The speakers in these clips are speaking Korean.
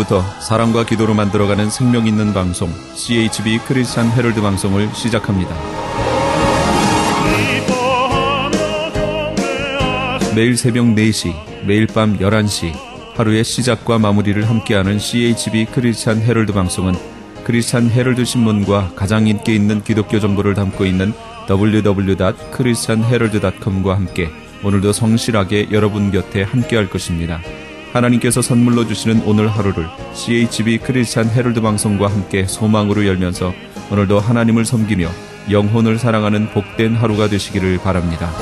지금부터 사랑과 기도로 만들어가는 생명 있는 방송 CHB 크리스찬 헤럴드 방송을 시작합니다. 매일 새벽 4시, 매일 밤 11시 하루의 시작과 마무리를 함께하는 CHB 크리스찬 헤럴드 방송은 크리스찬 헤럴드 신문과 가장 인기 있는 기독교 정보를 담고 있는 www.christianherald.com과 함께 오늘도 성실하게 여러분 곁에 함께할 것입니다. 하나님께서 선물로 주시는 오늘 하루를 CHB 크리스찬 헤럴드 방송과 함께 소망으로 열면서 오늘도 하나님을 섬기며 영혼을 사랑하는 복된 하루가 되시기를 바랍니다.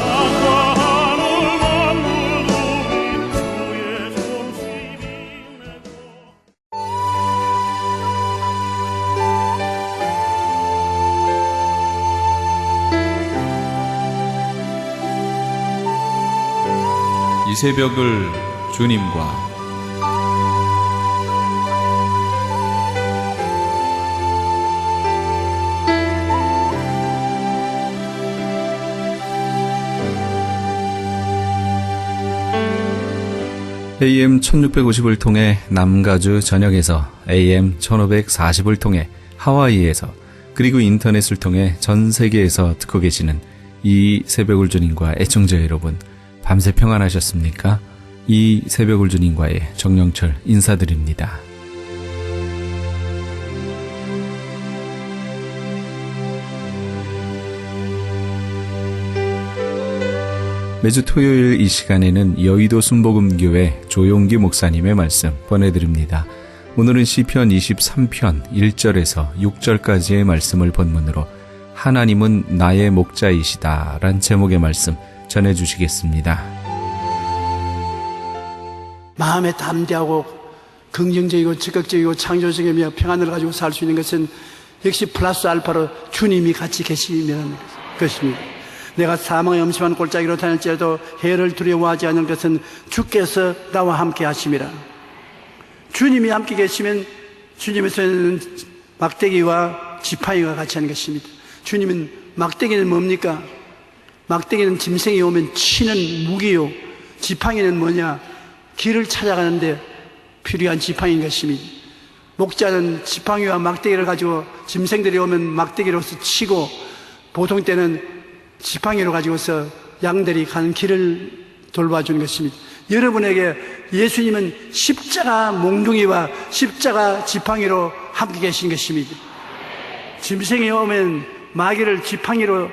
이 새벽을 주님과 AM 1650을 통해 남가주 전역에서 AM 1540을 통해 하와이에서 그리고 인터넷을 통해 전 세계에서 듣고 계시는 이 새벽을 주님과 애청자 여러분, 밤새 평안하셨습니까? 이 새벽을 주님과의 정영철 인사드립니다. 매주 토요일 이 시간에는 여의도 순복음교회 조용기 목사님의 말씀 보내드립니다. 오늘은 시편 23편 1절에서 6절까지의 말씀을 본문으로 하나님은 나의 목자이시다 란 제목의 말씀 전해주시겠습니다. 마음에 담대하고 긍정적이고 적극적이고 창조적이며 평안을 가지고 살 수 있는 것은 역시 플러스 알파로 주님이 같이 계시는 것입니다. 내가 사망의 음침한 골짜기로 다닐지라도 해를 두려워하지 않을 것은 주께서 나와 함께 하심이라. 주님이 함께 계시면 주님에서는 막대기와 지팡이가 같이 하는 것입니다. 주님은 막대기는 뭡니까? 막대기는 짐승이 오면 치는 무기요, 지팡이는 뭐냐? 길을 찾아가는데 필요한 지팡이인 것입니다. 목자는 지팡이와 막대기를 가지고 짐승들이 오면 막대기로서 치고, 보통 때는 지팡이로 가지고서 양들이 가는 길을 돌봐주는 것입니다. 여러분에게 예수님은 십자가 몽둥이와 십자가 지팡이로 함께 계신 것입니다. 짐승이 오면 마귀를 지팡이로,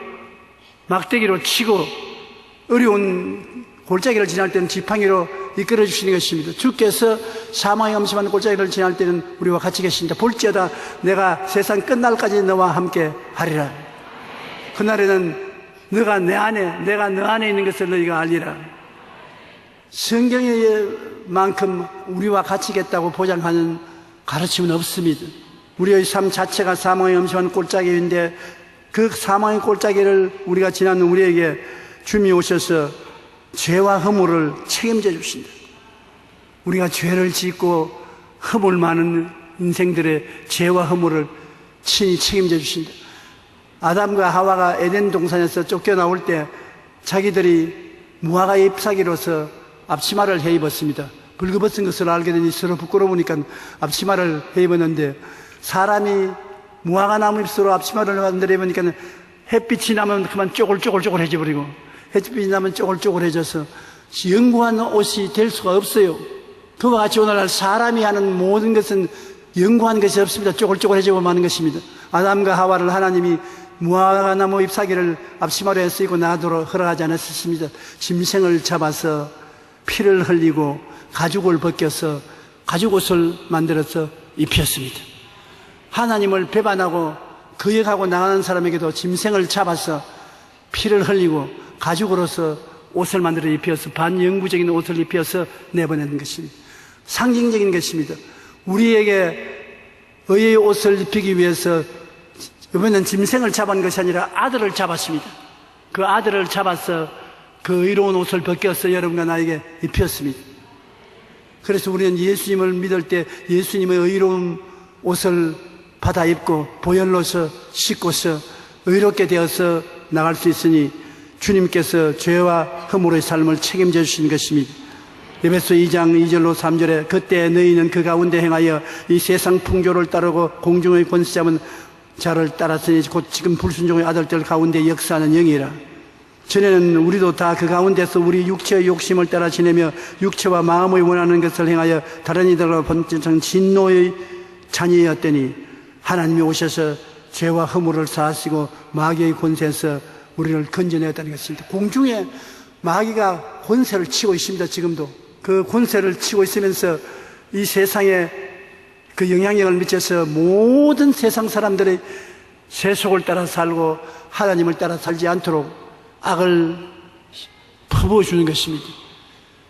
막대기로 치고, 어려운 골짜기를 지날 때는 지팡이로 이끌어 주시는 것입니다. 주께서 사망의 엄심한 골짜기를 지날 때는 우리와 같이 계신다. 볼지어다 내가 세상 끝날까지 너와 함께 하리라. 그날에는 너가 내 안에, 내가 너 안에 있는 것을 너희가 알리라. 성경의 만큼 우리와 같이 겠다고 보장하는 가르침은 없습니다. 우리의 삶 자체가 사망의 엄심한 골짜기인데 그 사망의 골짜기를 우리가 지나는 우리에게 주님이 오셔서 죄와 허물을 책임져 주신다. 우리가 죄를 짓고 허물 많은 인생들의 죄와 허물을 친히 책임져 주신다. 아담과 하와가 에덴 동산에서 쫓겨나올 때 자기들이 무화과 잎사귀로서 앞치마를 해 입었습니다. 벌거벗은 것을 알게 되니 서로 부끄러우니까 앞치마를 해 입었는데, 사람이 무화과 나무 잎으로 앞치마를 만들어 입으니까 햇빛이 나면 그만 쪼글쪼글해져 버리고, 햇빛이 나면 쪼글쪼글해져서 영구한 옷이 될 수가 없어요. 그와 같이 오늘날 사람이 하는 모든 것은 영구한 것이 없습니다. 쪼글쪼글해지고 마는 것입니다. 아담과 하와를 하나님이 무화과 나무 잎사귀를 앞치마로 해 쓰이고 나도록 허락하지 않았습니다. 짐승을 잡아서 피를 흘리고 가죽을 벗겨서 가죽옷을 만들어서 입혔습니다. 하나님을 배반하고 거역하고 나가는 사람에게도 짐승을 잡아서 피를 흘리고 가죽으로서 옷을 만들어 입혀서 반영구적인 옷을 입혀서 내보내는 것입니다. 상징적인 것입니다. 우리에게 의의 옷을 입히기 위해서 이번엔 짐승을 잡은 것이 아니라 아들을 잡았습니다. 그 아들을 잡아서 그 의로운 옷을 벗겨서 여러분과 나에게 입혔습니다. 그래서 우리는 예수님을 믿을 때 예수님의 의로운 옷을 받아 입고 보혈로서 씻고서 의롭게 되어서 나갈 수 있으니 주님께서 죄와 허물의 삶을 책임져 주신 것입니다. 에베소 2장 2절로 3절에 그때 너희는 그 가운데 행하여 이 세상 풍조를 따르고 공중의 권세 잡은 자를 따랐으니 곧 지금 불순종의 아들들 가운데 역사하는 영이라. 전에는 우리도 다 그 가운데서 우리 육체의 욕심을 따라 지내며 육체와 마음의 원하는 것을 행하여 다른 이들과 번쩍한 진노의 자녀였더니 하나님이 오셔서 죄와 허물을 사하시고 마귀의 권세에서 우리를 건져내었다는 것입니다. 공중에 마귀가 권세를 치고 있습니다. 지금도 그 권세를 치고 있으면서 이 세상에 그 영향력을 미쳐서 모든 세상 사람들의 세속을 따라 살고 하나님을 따라 살지 않도록 악을 퍼부어주는 것입니다.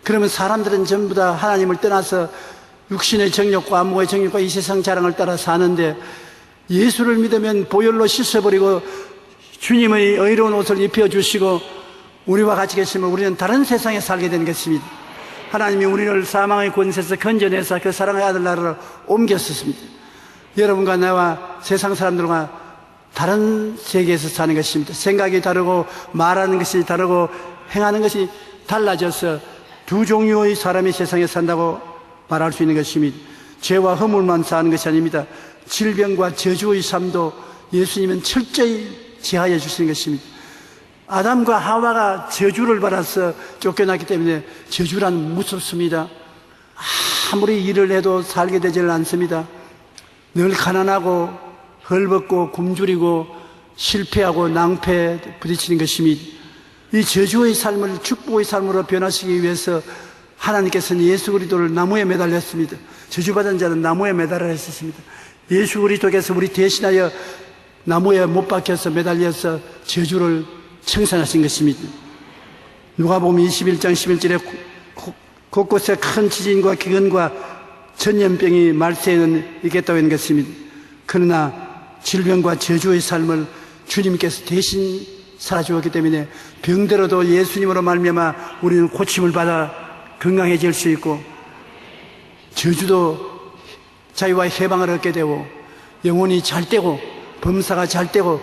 그러면 사람들은 전부 다 하나님을 떠나서 육신의 정욕과 안목의 정욕과 이 세상 자랑을 따라 사는데, 예수를 믿으면 보혈로 씻어버리고 주님의 의로운 옷을 입혀주시고 우리와 같이 계시면 우리는 다른 세상에 살게 되는 것입니다. 하나님이 우리를 사망의 권세에서 건져내서 그 사랑의 아들 나라로 옮겼습니다. 여러분과 나와 세상 사람들과 다른 세계에서 사는 것입니다. 생각이 다르고 말하는 것이 다르고 행하는 것이 달라져서 두 종류의 사람이 세상에 산다고 말할 수 있는 것입니다. 죄와 허물만 사는 것이 아닙니다. 질병과 저주의 삶도 예수님은 철저히 제하여 주시는 것입니다. 아담과 하와가 저주를 받아서 쫓겨났기 때문에 저주란 무섭습니다. 아무리 일을 해도 살게 되지를 않습니다. 늘 가난하고 헐벗고 굶주리고 실패하고 낭패에 부딪히는 것입니다. 이 저주의 삶을 축복의 삶으로 변화시키기 위해서 하나님께서는 예수 그리스도를 나무에 매달렸습니다. 저주받은 자는 나무에 매달아 했었습니다. 예수 그리스도께서 우리 대신하여 나무에 못 박혀서 매달려서 저주를 청산하신 것입니다. 누가복음 21장 11절에 곳곳에 큰 지진과 기근과 전염병이 말세에는 있겠다고 하는 것입니다. 그러나 질병과 저주의 삶을 주님께서 대신 살아주었기 때문에 병들어도 예수님으로 말미암아 우리는 고침을 받아 건강해질 수 있고, 저주도 자유와 해방을 얻게 되고, 영혼이 잘 되고 범사가 잘 되고,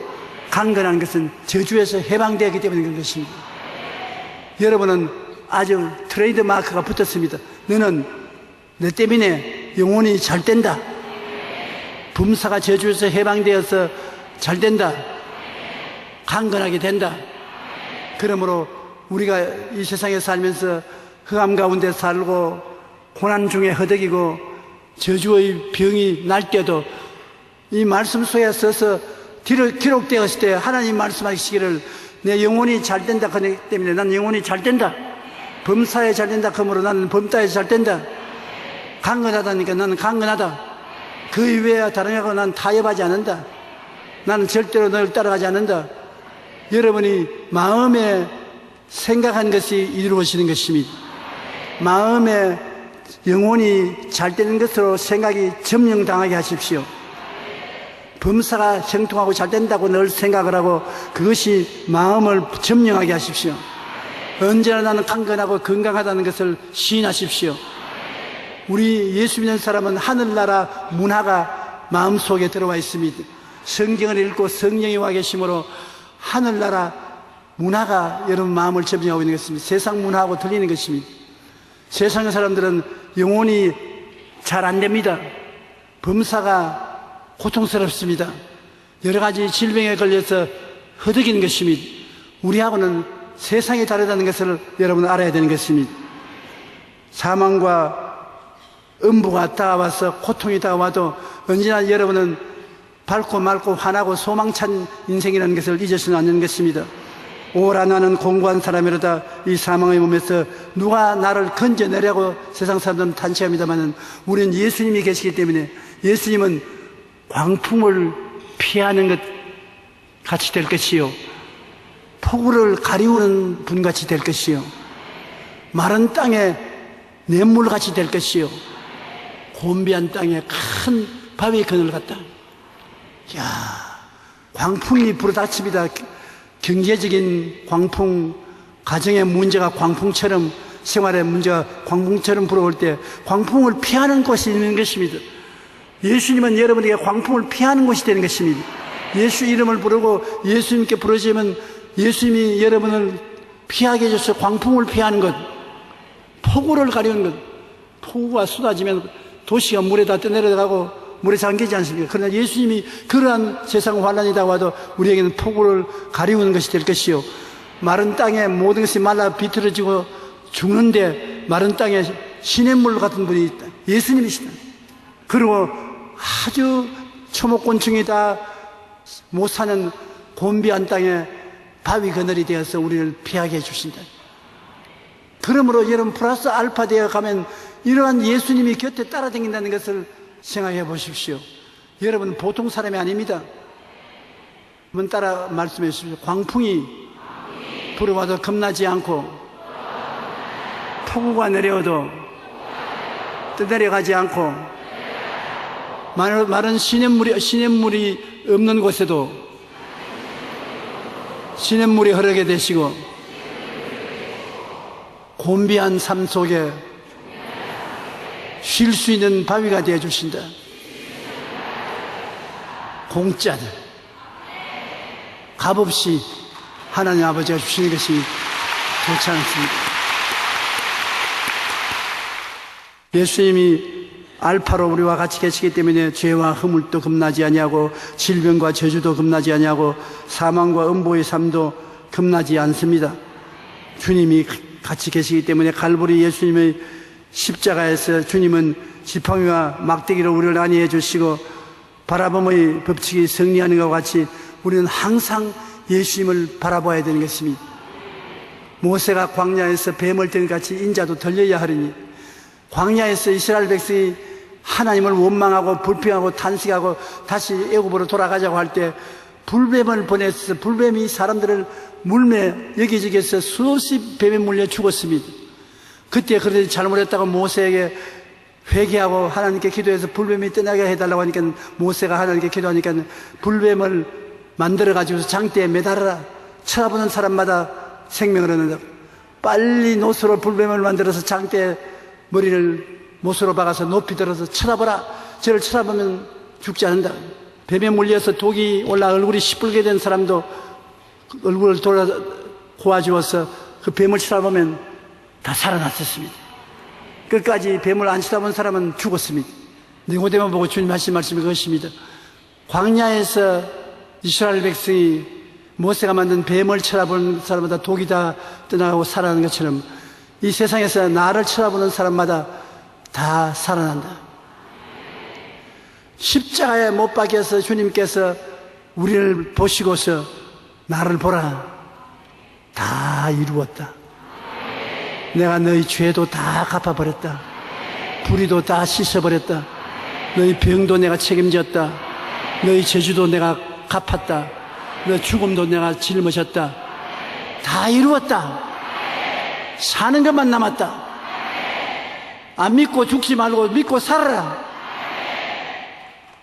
강건한 것은 저주에서 해방되었기 때문에 그런 것입니다. 여러분은 아주 트레이드 마크가 붙었습니다. 너는 내 때문에 영혼이 잘 된다. 범사가 저주에서 해방되어서 잘 된다. 강건하게 된다. 그러므로 우리가 이 세상에 살면서 흑암 가운데 살고 고난 중에 허덕이고 저주의 병이 날 때도 이 말씀 속에 써서 기록되었을 때 하나님 말씀하시기를 내 영혼이 잘 된다 하기 때문에 난 영혼이 잘 된다. 범사에 잘 된다 그러므로 나는 범사에 잘 된다. 강건하다니까 나는 강건하다. 그 이외에 다른 하고 난 타협하지 않는다. 나는 절대로 너를 따라가지 않는다. 여러분이 마음에 생각한 것이 이루어지는 것입니다. 마음에 영혼이 잘 되는 것으로 생각이 점령당하게 하십시오. 범사가 형통하고 잘 된다고 늘 생각을 하고 그것이 마음을 점령하게 하십시오. 언제나 나는 강건하고 건강하다는 것을 시인하십시오. 우리 예수 믿는 사람은 하늘나라 문화가 마음속에 들어와 있습니다. 성경을 읽고 성령이 와 계심으로 하늘나라 문화가 여러분 마음을 점령하고 있는 것입니다. 세상 문화하고 틀리는 것입니다. 세상의 사람들은 영혼이 잘 안 됩니다. 범사가 고통스럽습니다. 여러 가지 질병에 걸려서 허덕이는 것입니다. 우리하고는 세상이 다르다는 것을 여러분 알아야 되는 것입니다. 사망과 음부가 다가와서 고통이 다가와도 언제나 여러분은 밝고 맑고 환하고 소망찬 인생이라는 것을 잊어서는 않는 것입니다. 오라 나는 공고한 사람이로다. 이 사망의 몸에서 누가 나를 건져내려고 세상 사람들은 탄식합니다만 우리는 예수님이 계시기 때문에 예수님은 광풍을 피하는 것 같이 될 것이요, 폭우를 가리우는 분같이 될 것이요, 마른 땅에 냇물같이 될 것이요, 곤비한 땅에 큰 바위 그늘 같다. 야, 광풍이 불어닥칩니다. 경제적인 광풍, 가정의 문제가 광풍처럼, 생활의 문제가 광풍처럼 불어올 때 광풍을 피하는 곳이 있는 것입니다. 예수님은 여러분에게 광풍을 피하는 곳이 되는 것입니다. 예수 이름을 부르고 예수님께 부르시면 예수님이 여러분을 피하게 해줘서 광풍을 피하는 것, 폭우를 가리우는 것. 폭우가 쏟아지면 도시가 물에 다 떠내려가고 물에 잠기지 않습니까? 그러나 예수님이 그러한 세상 환란이라고 하도 우리에게는 폭우를 가리우는 것이 될 것이요, 마른 땅에 모든 것이 말라 비틀어지고 죽는데 마른 땅에 시냇물 같은 분이 있다. 예수님이시다. 그리고 아주 초목곤충이 다 못 사는 곤비한 땅에 바위 그늘이 되어서 우리를 피하게 해주신다. 그러므로 여러분 플러스 알파 되어 가면 이러한 예수님이 곁에 따라다닌다는 것을 생각해 보십시오. 여러분 보통 사람이 아닙니다. 한번 따라 말씀해 주십시오. 광풍이 불어와도 겁나지 않고 폭우가 내려와도 떠내려가지 않고 마른 시냇물이 없는 곳에도 시냇물이 흐르게 되시고 곤비한 삶 속에 쉴 수 있는 바위가 되어 주신다. 공짜로 값없이 하나님 아버지가 주시는 것이 좋지 않습니다. 예수님이 알파로 우리와 같이 계시기 때문에 죄와 허물도 겁나지 아니하고 질병과 저주도 겁나지 아니하고 사망과 음보의 삶도 겁나지 않습니다. 주님이 같이 계시기 때문에 갈보리 예수님의 십자가에서 주님은 지팡이와 막대기로 우리를 안위해 주시고 바라봄의 법칙이 승리하는 것과 같이 우리는 항상 예수님을 바라봐야 되는 것입니다. 모세가 광야에서 뱀을 든 같이 인자도 들려야 하리니, 광야에서 이스라엘 백성이 하나님을 원망하고 불평하고 탄식하고 다시 애굽으로 돌아가자고 할 때 불뱀을 보냈어. 불뱀이 사람들을 물매 여기저기에서 수없이 뱀에 물려 죽었습니다. 그때 그렇게 잘못했다고 모세에게 회개하고 하나님께 기도해서 불뱀이 떠나게 해달라고 하니까 모세가 하나님께 기도하니까 불뱀을 만들어가지고 장대에 매달아라. 쳐다보는 사람마다 생명을 얻는다. 빨리 노수로 불뱀을 만들어서 장대에 머리를 못으로 박아서 높이 들어서 쳐다보라. 저를 쳐다보면 죽지 않는다. 뱀에 물려서 독이 올라 얼굴이 시뻘게 된 사람도 얼굴을 돌아 고아주어서 그 뱀을 쳐다보면 다 살아났었습니다. 끝까지 뱀을 안 쳐다본 사람은 죽었습니다. 니고데모 보고 주님 하신 말씀이 그것입니다. 광야에서 이스라엘 백성이 모세가 만든 뱀을 쳐다보는 사람마다 독이 다 떠나가고 살아나는 것처럼 이 세상에서 나를 쳐다보는 사람마다 다 살아난다. 십자가에 못 박혀서 주님께서 우리를 보시고서 나를 보라. 다 이루었다. 내가 너희 죄도 다 갚아버렸다. 불의도 다 씻어버렸다. 너희 병도 내가 책임졌다. 너희 저주도 내가 갚았다. 너희 죽음도 내가 짊어졌다. 다 이루었다. 사는 것만 남았다. 안 믿고 죽지 말고 믿고 살아라.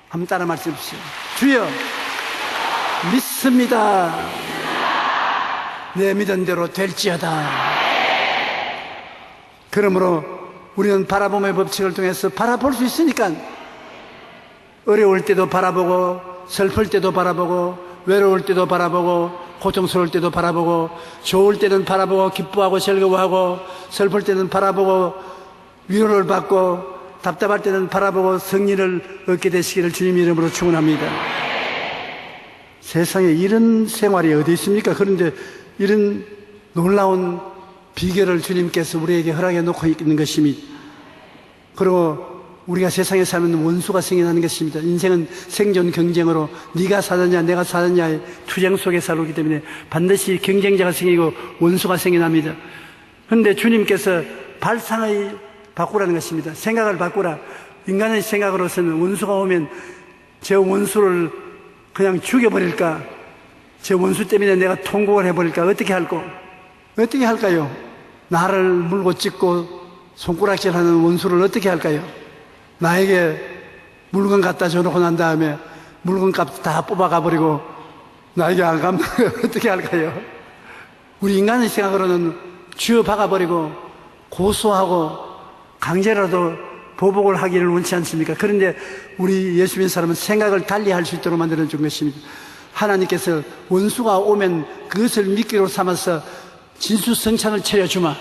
한번 따라 말씀해 주세요. 주여, 믿습니다. 내 믿은 대로 될지어다. 그러므로 우리는 바라봄의 법칙을 통해서 바라볼 수 있으니까 어려울 때도 바라보고 슬플 때도 바라보고 외로울 때도 바라보고 고통스러울 때도 바라보고 좋을 때는 바라보고 기뻐하고 즐거워하고 슬플 때는 바라보고 위로를 받고 답답할 때는 바라보고 승리를 얻게 되시기를 주님 이름으로 축원합니다. 세상에 이런 생활이 어디 있습니까? 그런데 이런 놀라운 비결을 주님께서 우리에게 허락해 놓고 있는 것입니다. 그리고 우리가 세상에 살면 원수가 생겨나는 것입니다. 인생은 생존 경쟁으로 네가 사느냐 내가 사느냐의 투쟁 속에 살기 때문에 반드시 경쟁자가 생기고 원수가 생겨납니다. 그런데 주님께서 발상의 바꾸라는 것입니다. 생각을 바꾸라. 인간의 생각으로서는 원수가 오면 저 원수를 그냥 죽여버릴까? 저 원수 때문에 내가 통곡을 해버릴까? 어떻게 할까? 어떻게 할까요? 나를 물고 찢고 손가락질하는 원수를 어떻게 할까요? 나에게 물건 갖다 줘놓고 난 다음에 물건값 다 뽑아가버리고 나에게 안 갚는 어떻게 할까요? 우리 인간의 생각으로는 쥐어 박아버리고 고소하고 강제라도 보복을 하기를 원치 않습니까? 그런데 우리 예수 믿는 사람은 생각을 달리할 수 있도록 만들어준 것입니다. 하나님께서 원수가 오면 그것을 미끼로 삼아서 진수성찬을 차려주마.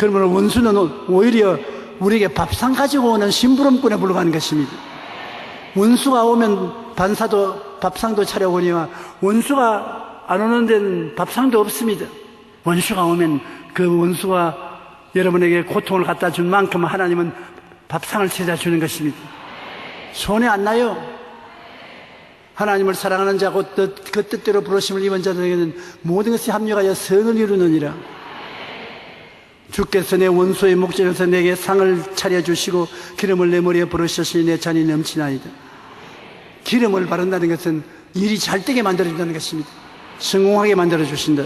그러면 원수는 오히려 우리에게 밥상 가지고 오는 심부름꾼에 불과한 것입니다. 원수가 오면 밥상도 차려오니와 원수가 안 오는 데는 밥상도 없습니다. 원수가 오면 그 원수가 여러분에게 고통을 갖다 준 만큼 하나님은 밥상을 찾아주는 것입니다. 손해 안 나요. 하나님을 사랑하는 자고 그 뜻대로 부르심을 입은 자들에게는 모든 것이 합력하여 선을 이루느니라. 주께서 내 원수의 목전에서 내게 상을 차려주시고 기름을 내 머리에 부으셨으니 내 잔이 넘치나이다. 기름을 바른다는 것은 일이 잘 되게 만들어준다는 것입니다. 성공하게 만들어주신다.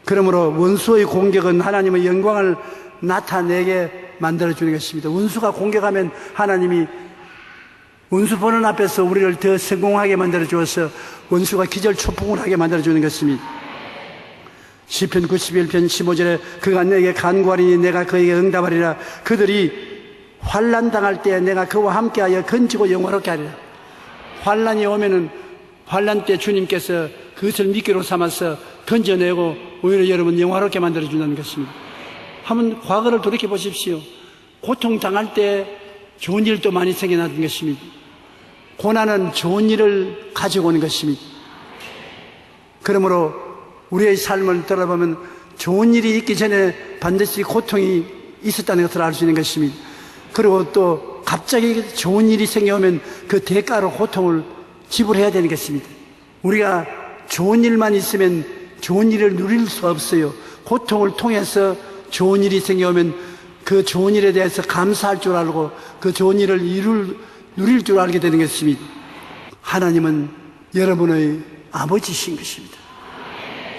그러므로 원수의 공격은 하나님의 영광을 나타내게 만들어주는 것입니다. 원수가 공격하면 하나님이 원수 보는 앞에서 우리를 더 성공하게 만들어주어서 원수가 기절초풍을 하게 만들어주는 것입니다. 시편 91편 15절에 그가 내게 간구하리니 내가 그에게 응답하리라. 그들이 환난 당할 때 내가 그와 함께하여 건지고 영화롭게 하리라. 환난이 오면은 환난 때 주님께서 그것을 미끼로 삼아서 건져내고 오히려 여러분 영화롭게 만들어준다는 것입니다. 한번 과거를 돌이켜 보십시오. 고통 당할 때 좋은 일도 많이 생겨나는 것입니다. 고난은 좋은 일을 가지고 오는 것입니다. 그러므로 우리의 삶을 돌아보면 좋은 일이 있기 전에 반드시 고통이 있었다는 것을 알 수 있는 것입니다. 그리고 또 갑자기 좋은 일이 생겨오면 그 대가로 고통을 지불해야 되는 것입니다. 우리가 좋은 일만 있으면 좋은 일을 누릴 수가 없어요. 고통을 통해서 좋은 일이 생겨오면 그 좋은 일에 대해서 감사할 줄 알고 그 좋은 일을 누릴 줄 알게 되는 것입니다. 하나님은 여러분의 아버지신 것입니다.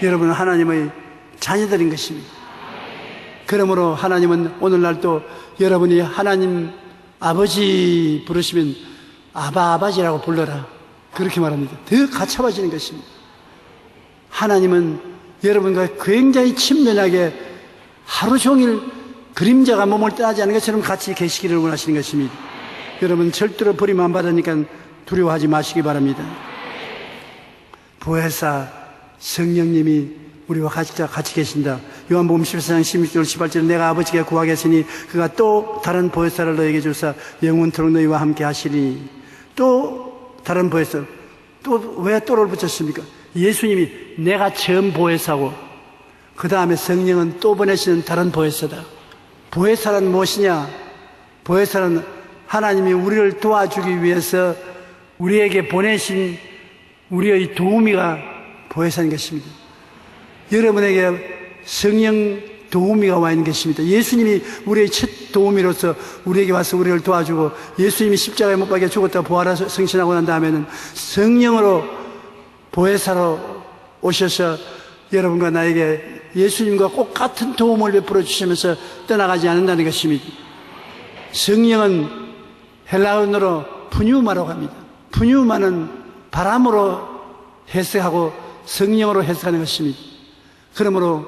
여러분은 하나님의 자녀들인 것입니다. 그러므로 하나님은 오늘날 또 여러분이 하나님 아버지 부르시면 아바지라고 불러라. 그렇게 말합니다. 더 가차워지는 것입니다. 하나님은 여러분과 굉장히 친밀하게 하루 종일 그림자가 몸을 떠나지 않는 것처럼 같이 계시기를 원하시는 것입니다. 여러분 절대로 버림 안 받으니까 두려워하지 마시기 바랍니다. 보혜사 성령님이 우리와 같이 계신다. 요한복음 14장 16절 18절 내가 아버지께 구하겠으니 그가 또 다른 보혜사를 너에게 주사 영원토록 너희와 함께 하시니. 또 다른 보혜사. 또 왜 또를 붙였습니까? 예수님이 내가 처음 보혜사고 그 다음에 성령은 또 보내시는 다른 보혜사다. 보혜사란 무엇이냐? 보혜사는 하나님이 우리를 도와주기 위해서 우리에게 보내신 우리의 도우미가 보혜사인 것입니다. 여러분에게 성령 도우미가 와 있는 것입니다. 예수님이 우리의 첫 도우미로서 우리에게 와서 우리를 도와주고 예수님이 십자가에 못 박혀 죽었다 부활해서 승신하고 난 다음에는 성령으로 보혜사로 오셔서 여러분과 나에게 예수님과 꼭 같은 도움을 베풀어 주시면서 떠나가지 않는다는 것입니다. 성령은 헬라어로 푸뉴마라고 합니다. 푸뉴마는 바람으로 해석하고 성령으로 해석하는 것입니다. 그러므로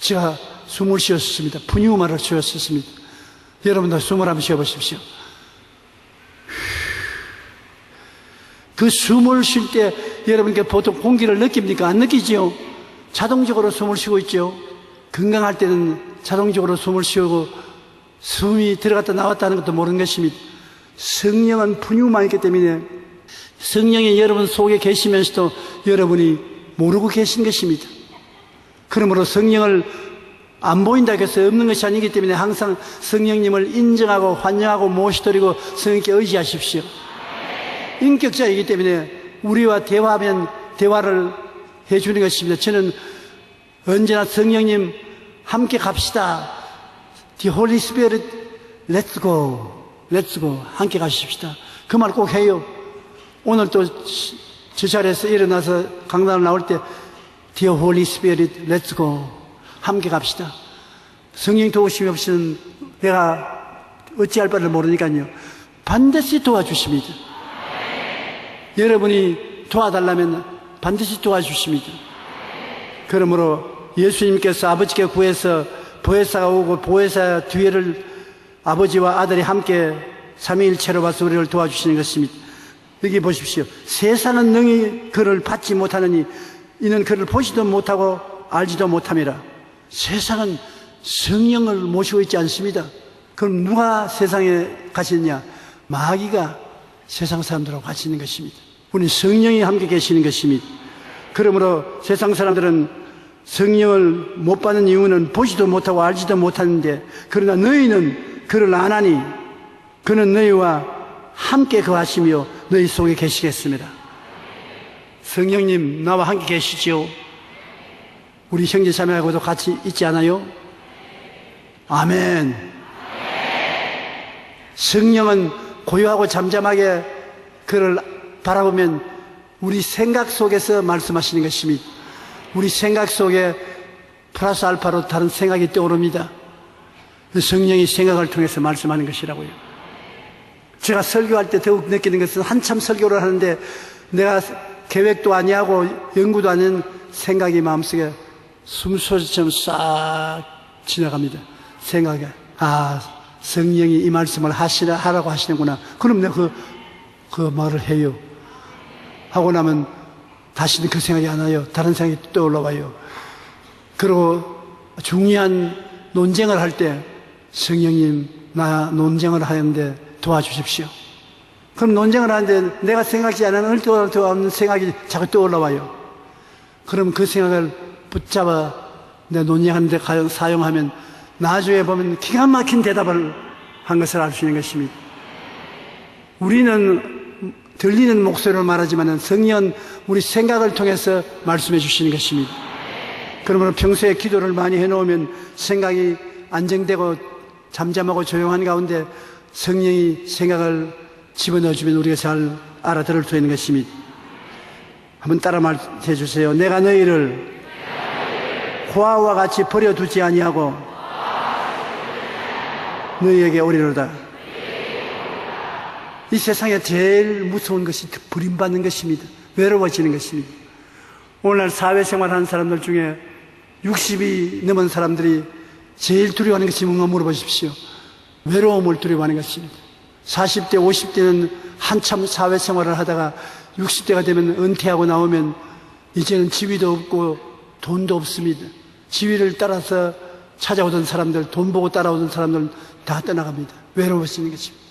제가 숨을 쉬었습니다. 푸뉴마를 쉬었습니다. 여러분도 숨을 한번 쉬어보십시오. 그 숨을 쉴 때 여러분께 보통 공기를 느낍니까? 안 느끼지요? 자동적으로 숨을 쉬고 있죠. 건강할 때는 자동적으로 숨을 쉬고 숨이 들어갔다 나왔다 하는 것도 모르는 것입니다. 성령은 푸뉴마 있기 때문에 성령이 여러분 속에 계시면서도 여러분이 모르고 계신 것입니다. 그러므로 성령을 안 보인다고 해서 없는 것이 아니기 때문에 항상 성령님을 인정하고 환영하고 모시드리고 성령께 의지하십시오. 인격자이기 때문에 우리와 대화하면 대화를 해주는 것입니다. 저는 언제나 성령님 함께 갑시다. The Holy Spirit, let's go. Let's go. 함께 가십시다. 그 말 꼭 해요. 오늘 또 저 자리에서 일어나서 강단을 나올 때 Dear Holy Spirit, let's go. 함께 갑시다. 성령 도우심이 없이는 내가 어찌할 바를 모르니까요. 반드시 도와주십니다. 여러분이 도와달라면 반드시 도와주십니다. 그러므로 예수님께서 아버지께 구해서 보혜사가 오고 보혜사 뒤에를 아버지와 아들이 함께 삼위일체로 와서 우리를 도와주시는 것입니다. 여기 보십시오. 세상은 능히 그를 받지 못하느니 이는 그를 보지도 못하고 알지도 못함이라. 세상은 성령을 모시고 있지 않습니다. 그럼 누가 세상에 갇혔냐? 마귀가 세상 사람들하고 같이 있는 것입니다. 우리 성령이 함께 계시는 것입니다. 그러므로 세상 사람들은 성령을 못 받는 이유는 보지도 못하고 알지도 못하는데, 그러나 너희는 그를 안 하니 그는 너희와 함께 거하시며 너희 속에 계시겠습니다. 성령님 나와 함께 계시지요? 우리 형제 자매하고도 같이 있지 않아요? 아멘. 성령은 고요하고 잠잠하게 그를 바라보면 우리 생각 속에서 말씀하시는 것입니다. 우리 생각 속에 플러스 알파로 다른 생각이 떠오릅니다. 성령이 생각을 통해서 말씀하는 것이라고요. 제가 설교할 때 더욱 느끼는 것은 한참 설교를 하는데 내가 계획도 아니하고 연구도 아닌 생각이 마음속에 숨소리처럼 싹 지나갑니다. 생각에 성령이 이 말씀을 하라고 하시는구나. 그럼 내가 그 말을 해요. 하고 나면 다시는 그 생각이 안 와요. 다른 생각이 떠올라와요. 그리고 중요한 논쟁을 할 때 성령님 나 논쟁을 하는데 도와주십시오. 그럼 논쟁을 하는데 내가 생각지 않은 얼토 없는 생각이 자꾸 떠올라와요. 그럼 그 생각을 붙잡아 내 논쟁하는데 사용하면 나중에 보면 기가 막힌 대답을 한 것을 알 수 있는 것입니다. 우리는 들리는 목소리로 말하지만 성령은 우리 생각을 통해서 말씀해 주시는 것입니다. 그러므로 평소에 기도를 많이 해놓으면 생각이 안정되고 잠잠하고 조용한 가운데 성령이 생각을 집어넣어주면 우리가 잘 알아들을 수 있는 것입니다. 한번 따라 말해 주세요. 내가 너희를 고아와 같이 버려두지 아니하고 너희에게 오리로다. 이 세상에 제일 무서운 것이 버림받는 것입니다. 외로워지는 것입니다. 오늘날 사회생활하는 사람들 중에 60이 넘은 사람들이 제일 두려워하는 것이 뭔가 물어보십시오. 외로움을 두려워하는 것입니다. 40대, 50대는 한참 사회생활을 하다가 60대가 되면 은퇴하고 나오면 이제는 지위도 없고 돈도 없습니다. 지위를 따라서 찾아오던 사람들, 돈 보고 따라오던 사람들 다 떠나갑니다. 외로워지는 것입니다.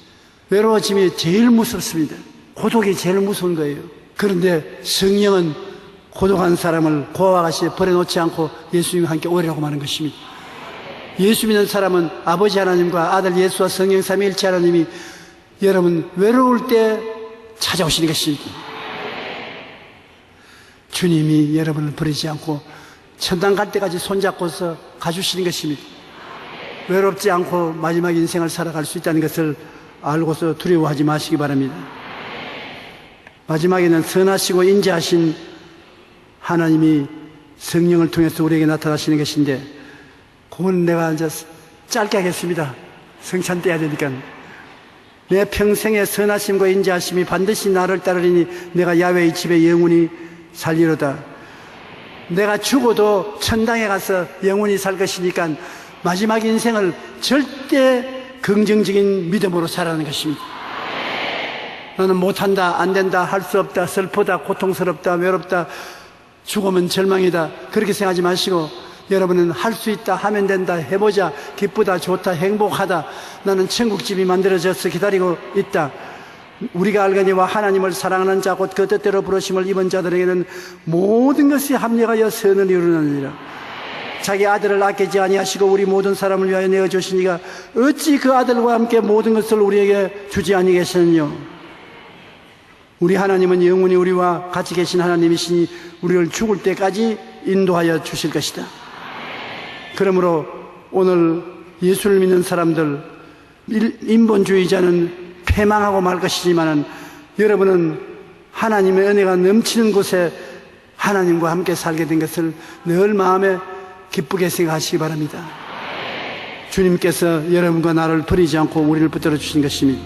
외로워짐이 제일 무섭습니다. 고독이 제일 무서운 거예요. 그런데 성령은 고독한 사람을 고아와 같이 버려놓지 않고 예수님과 함께 오리라고 말하는 것입니다. 예수 믿는 사람은 아버지 하나님과 아들 예수와 성령 삼위일체 하나님이 여러분 외로울 때 찾아오시는 것입니다. 주님이 여러분을 버리지 않고 천당 갈 때까지 손잡고서 가주시는 것입니다. 외롭지 않고 마지막 인생을 살아갈 수 있다는 것을 알고서 두려워하지 마시기 바랍니다. 마지막에는 선하시고 인자하신 하나님이 성령을 통해서 우리에게 나타나시는 것인데 그건 내가 이제 짧게 하겠습니다. 성찬 떼야 되니까. 내 평생의 선하심과 인자하심이 반드시 나를 따르리니 내가 야훼의 집에 영원히 살리로다. 내가 죽어도 천당에 가서 영원히 살 것이니까 마지막 인생을 절대 긍정적인 믿음으로 살아가는 것입니다. 나는 못한다, 안 된다, 할 수 없다, 슬프다, 고통스럽다, 외롭다, 죽으면 절망이다, 그렇게 생각하지 마시고 여러분은 할 수 있다, 하면 된다, 해보자, 기쁘다, 좋다, 행복하다, 나는 천국집이 만들어져서 기다리고 있다. 우리가 알거니와 하나님을 사랑하는 자 곧 그 뜻대로 부르심을 입은 자들에게는 모든 것이 합력하여 선을 이루느니라. 자기 아들을 아끼지 아니하시고 우리 모든 사람을 위하여 내어주시니가 어찌 그 아들과 함께 모든 것을 우리에게 주지 아니겠느냐. 우리 하나님은 영원히 우리와 같이 계신 하나님이시니 우리를 죽을 때까지 인도하여 주실 것이다. 그러므로 오늘 예수를 믿는 사람들, 인본주의자는 패망하고 말 것이지만 여러분은 하나님의 은혜가 넘치는 곳에 하나님과 함께 살게 된 것을 늘 마음에 기쁘게 생각하시기 바랍니다. 주님께서 여러분과 나를 버리지 않고 우리를 붙들어 주신 것입니다.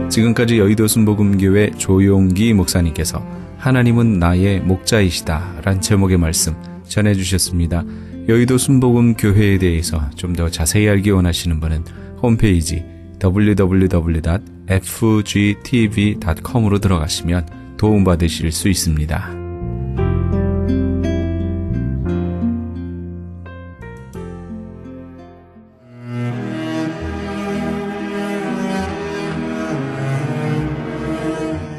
지금까지 여의도 순복음교회 조용기 목사님께서 하나님은 나의 목자이시다 란 제목의 말씀 전해주셨습니다. 여의도 순복음교회에 대해서 좀 더 자세히 알기 원하시는 분은 홈페이지 www.fgtv.com으로 들어가시면 도움받으실 수 있습니다.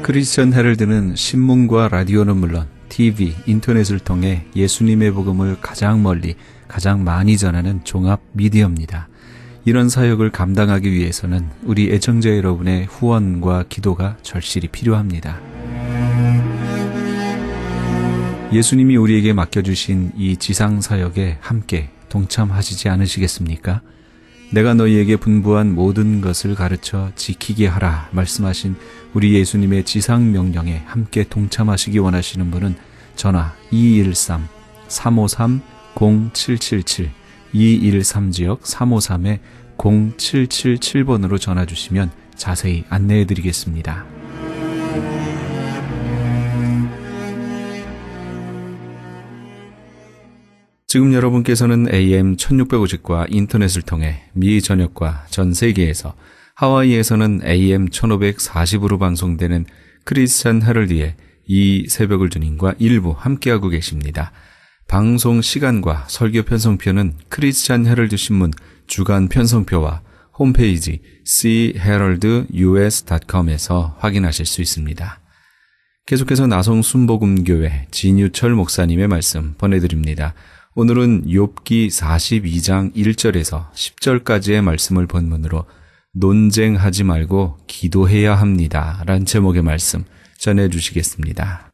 크리스천 헤럴드는 신문과 라디오는 물론 TV, 인터넷을 통해 예수님의 복음을 가장 멀리, 가장 많이 전하는 종합 미디어입니다. 이런 사역을 감당하기 위해서는 우리 애청자 여러분의 후원과 기도가 절실히 필요합니다. 예수님이 우리에게 맡겨주신 이 지상 사역에 함께 동참하시지 않으시겠습니까? 내가 너희에게 분부한 모든 것을 가르쳐 지키게 하라 말씀하신 우리 예수님의 지상 명령에 함께 동참하시기 원하시는 분은 전화 213-353-0777 213지역 353-0777번으로 전화 주시면 자세히 안내해 드리겠습니다. 지금 여러분께서는 AM 1650과 인터넷을 통해 미 전역과 전 세계에서, 하와이에서는 AM 1540으로 방송되는 크리스찬 헤럴드의 이 새벽을 주님과 일부 함께하고 계십니다. 방송 시간과 설교 편성표는 크리스찬 헤럴드 신문 주간 편성표와 홈페이지 chaheraldus.com에서 확인하실 수 있습니다. 계속해서 나성 순복음교회 진유철 목사님의 말씀 보내드립니다. 오늘은 욥기 42장 1절에서 10절까지의 말씀을 본문으로 논쟁하지 말고 기도해야 합니다 라는 제목의 말씀 전해주시겠습니다.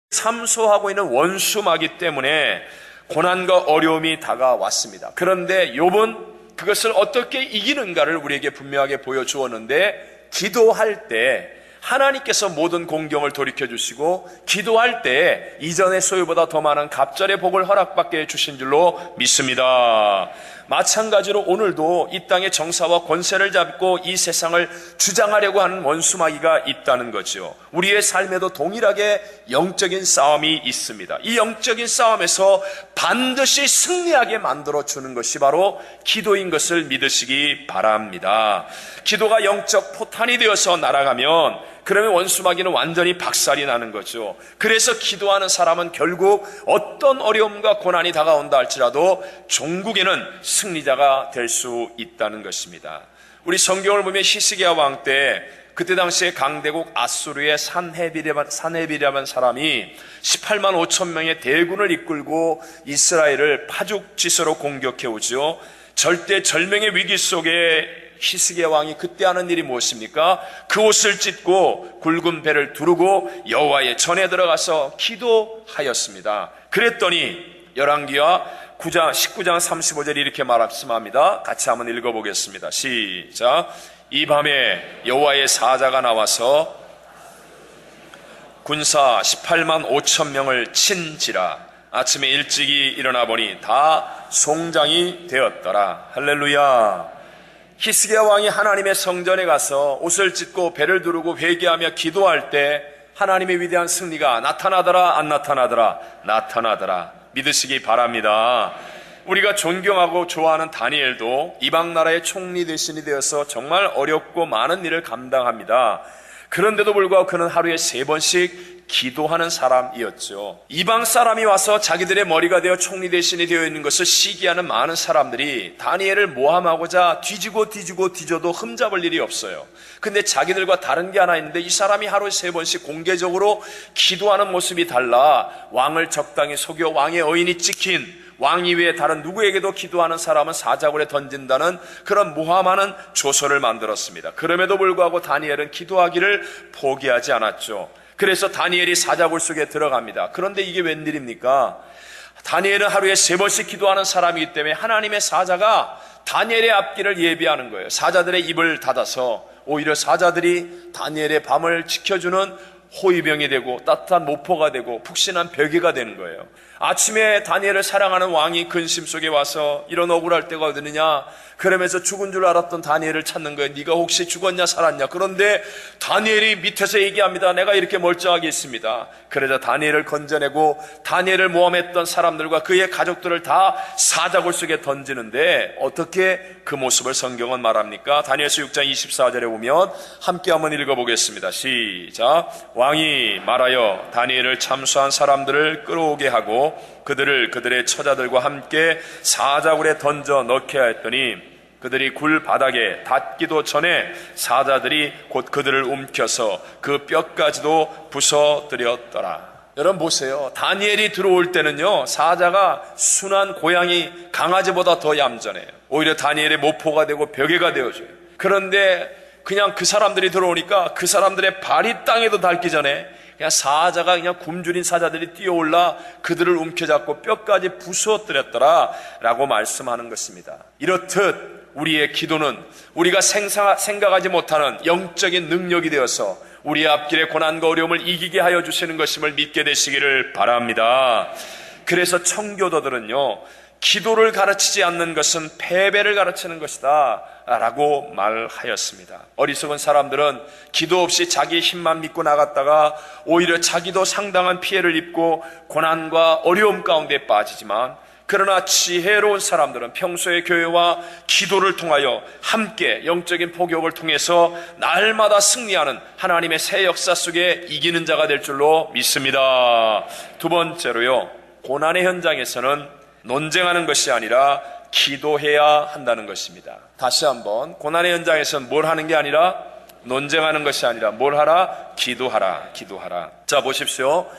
참소하고 있는 원수마귀 때문에 고난과 어려움이 다가왔습니다. 그런데 욥은 그것을 어떻게 이기는가를 우리에게 분명하게 보여주었는데, 기도할 때 하나님께서 모든 공경을 돌이켜주시고, 기도할 때 이전의 소유보다 더 많은 갑절의 복을 허락받게 해주신 줄로 믿습니다. 마찬가지로 오늘도 이 땅의 정사와 권세를 잡고 이 세상을 주장하려고 하는 원수마귀가 있다는 거죠. 우리의 삶에도 동일하게 영적인 싸움이 있습니다. 이 영적인 싸움에서 반드시 승리하게 만들어주는 것이 바로 기도인 것을 믿으시기 바랍니다. 기도가 영적 포탄이 되어서 날아가면 그러면 원수마귀는 완전히 박살이 나는 거죠. 그래서 기도하는 사람은 결국 어떤 어려움과 고난이 다가온다 할지라도 종국에는 승리자가 될 수 있다는 것입니다. 우리 성경을 보면 히스기야 왕 때, 그때 당시에 강대국 아수르의 산헤립이라는 사람이 18만 5천 명의 대군을 이끌고 이스라엘을 파죽지세로 공격해 오죠. 절대 절명의 위기 속에 히스기야 왕이 그때 하는 일이 무엇입니까? 그 옷을 찢고 굵은 배를 두르고 여호와의 전에 들어가서 기도하였습니다. 그랬더니 열왕기하 19장 35절이 이렇게 말씀합니다. 같이 한번 읽어보겠습니다. 시작. 이 밤에 여호와의 사자가 나와서 군사 18만 5천 명을 친지라. 아침에 일찍이 일어나 보니 다 송장이 되었더라. 할렐루야. 히스기야 왕이 하나님의 성전에 가서 옷을 찢고 배를 두르고 회개하며 기도할 때 하나님의 위대한 승리가 나타나더라, 안 나타나더라? 나타나더라. 믿으시기 바랍니다. 우리가 존경하고 좋아하는 다니엘도 이방 나라의 총리 대신이 되어서 정말 어렵고 많은 일을 감당합니다. 그런데도 불구하고 그는 하루에 3번씩 기도하는 사람이었죠. 이방 사람이 와서 자기들의 머리가 되어 총리 대신이 되어 있는 것을 시기하는 많은 사람들이 다니엘을 모함하고자 뒤지고 흠잡을 일이 없어요. 근데 자기들과 다른 게 하나 있는데, 이 사람이 하루에 3번씩 공개적으로 기도하는 모습이 달라 왕을 적당히 속여 왕의 어인이 찍힌, 왕 이외에 다른 누구에게도 기도하는 사람은 사자굴에 던진다는 그런 모함하는 조서를 만들었습니다. 그럼에도 불구하고 다니엘은 기도하기를 포기하지 않았죠. 그래서 다니엘이 사자굴 속에 들어갑니다. 그런데 이게 웬일입니까? 다니엘은 하루에 3번씩 기도하는 사람이기 때문에 하나님의 사자가 다니엘의 앞길을 예비하는 거예요. 사자들의 입을 닫아서 오히려 사자들이 다니엘의 밤을 지켜주는 호위병이 되고 따뜻한 모포가 되고 푹신한 벽이가 되는 거예요. 아침에 다니엘을 사랑하는 왕이 근심 속에 와서 이런 억울할 때가 어디느냐 그러면서 죽은 줄 알았던 다니엘을 찾는 거예요. 네가 혹시 죽었냐 살았냐. 그런데 다니엘이 밑에서 얘기합니다. 내가 이렇게 멀쩡하게 있습니다. 그러자 다니엘을 건져내고 다니엘을 모함했던 사람들과 그의 가족들을 다 사자굴 속에 던지는데 어떻게 그 모습을 성경은 말합니까? 다니엘서 6장 24절에 보면 함께 한번 읽어보겠습니다. 시작. 왕이 말하여 다니엘을 참수한 사람들을 끌어오게 하고 그들을 그들의 처자들과 함께 사자굴에 던져 넣게 하였더니 그들이 굴 바닥에 닿기도 전에 사자들이 곧 그들을 움켜서 그 뼈까지도 부서뜨렸더라. 여러분 보세요. 다니엘이 들어올 때는요, 사자가 순한 고양이 강아지보다 더 얌전해요. 오히려 다니엘의 모포가 되고 벽에가 되어줘요. 그런데 그냥 그 사람들이 들어오니까 그 사람들의 발이 땅에도 닿기 전에 그냥 사자가 그냥 굶주린 사자들이 뛰어올라 그들을 움켜잡고 뼈까지 부수어뜨렸더라 라고 말씀하는 것입니다. 이렇듯 우리의 기도는 우리가 생각하지 못하는 영적인 능력이 되어서 우리의 앞길의 고난과 어려움을 이기게 하여 주시는 것임을 믿게 되시기를 바랍니다. 그래서 청교도들은요, 기도를 가르치지 않는 것은 패배를 가르치는 것이다 라고 말하였습니다. 어리석은 사람들은 기도 없이 자기의 힘만 믿고 나갔다가 오히려 자기도 상당한 피해를 입고 고난과 어려움 가운데 빠지지만, 그러나 지혜로운 사람들은 평소의 교회와 기도를 통하여 함께 영적인 포교업을 통해서 날마다 승리하는 하나님의 새 역사 속에 이기는 자가 될 줄로 믿습니다. 두 번째로요, 고난의 현장에서는 논쟁하는 것이 아니라 기도해야 한다는 것입니다. 다시 한번, 고난의 현장에서는 뭘 하는 게 아니라 논쟁하는 것이 아니라 뭘 하라? 기도하라. 기도하라. 자, 보십시오.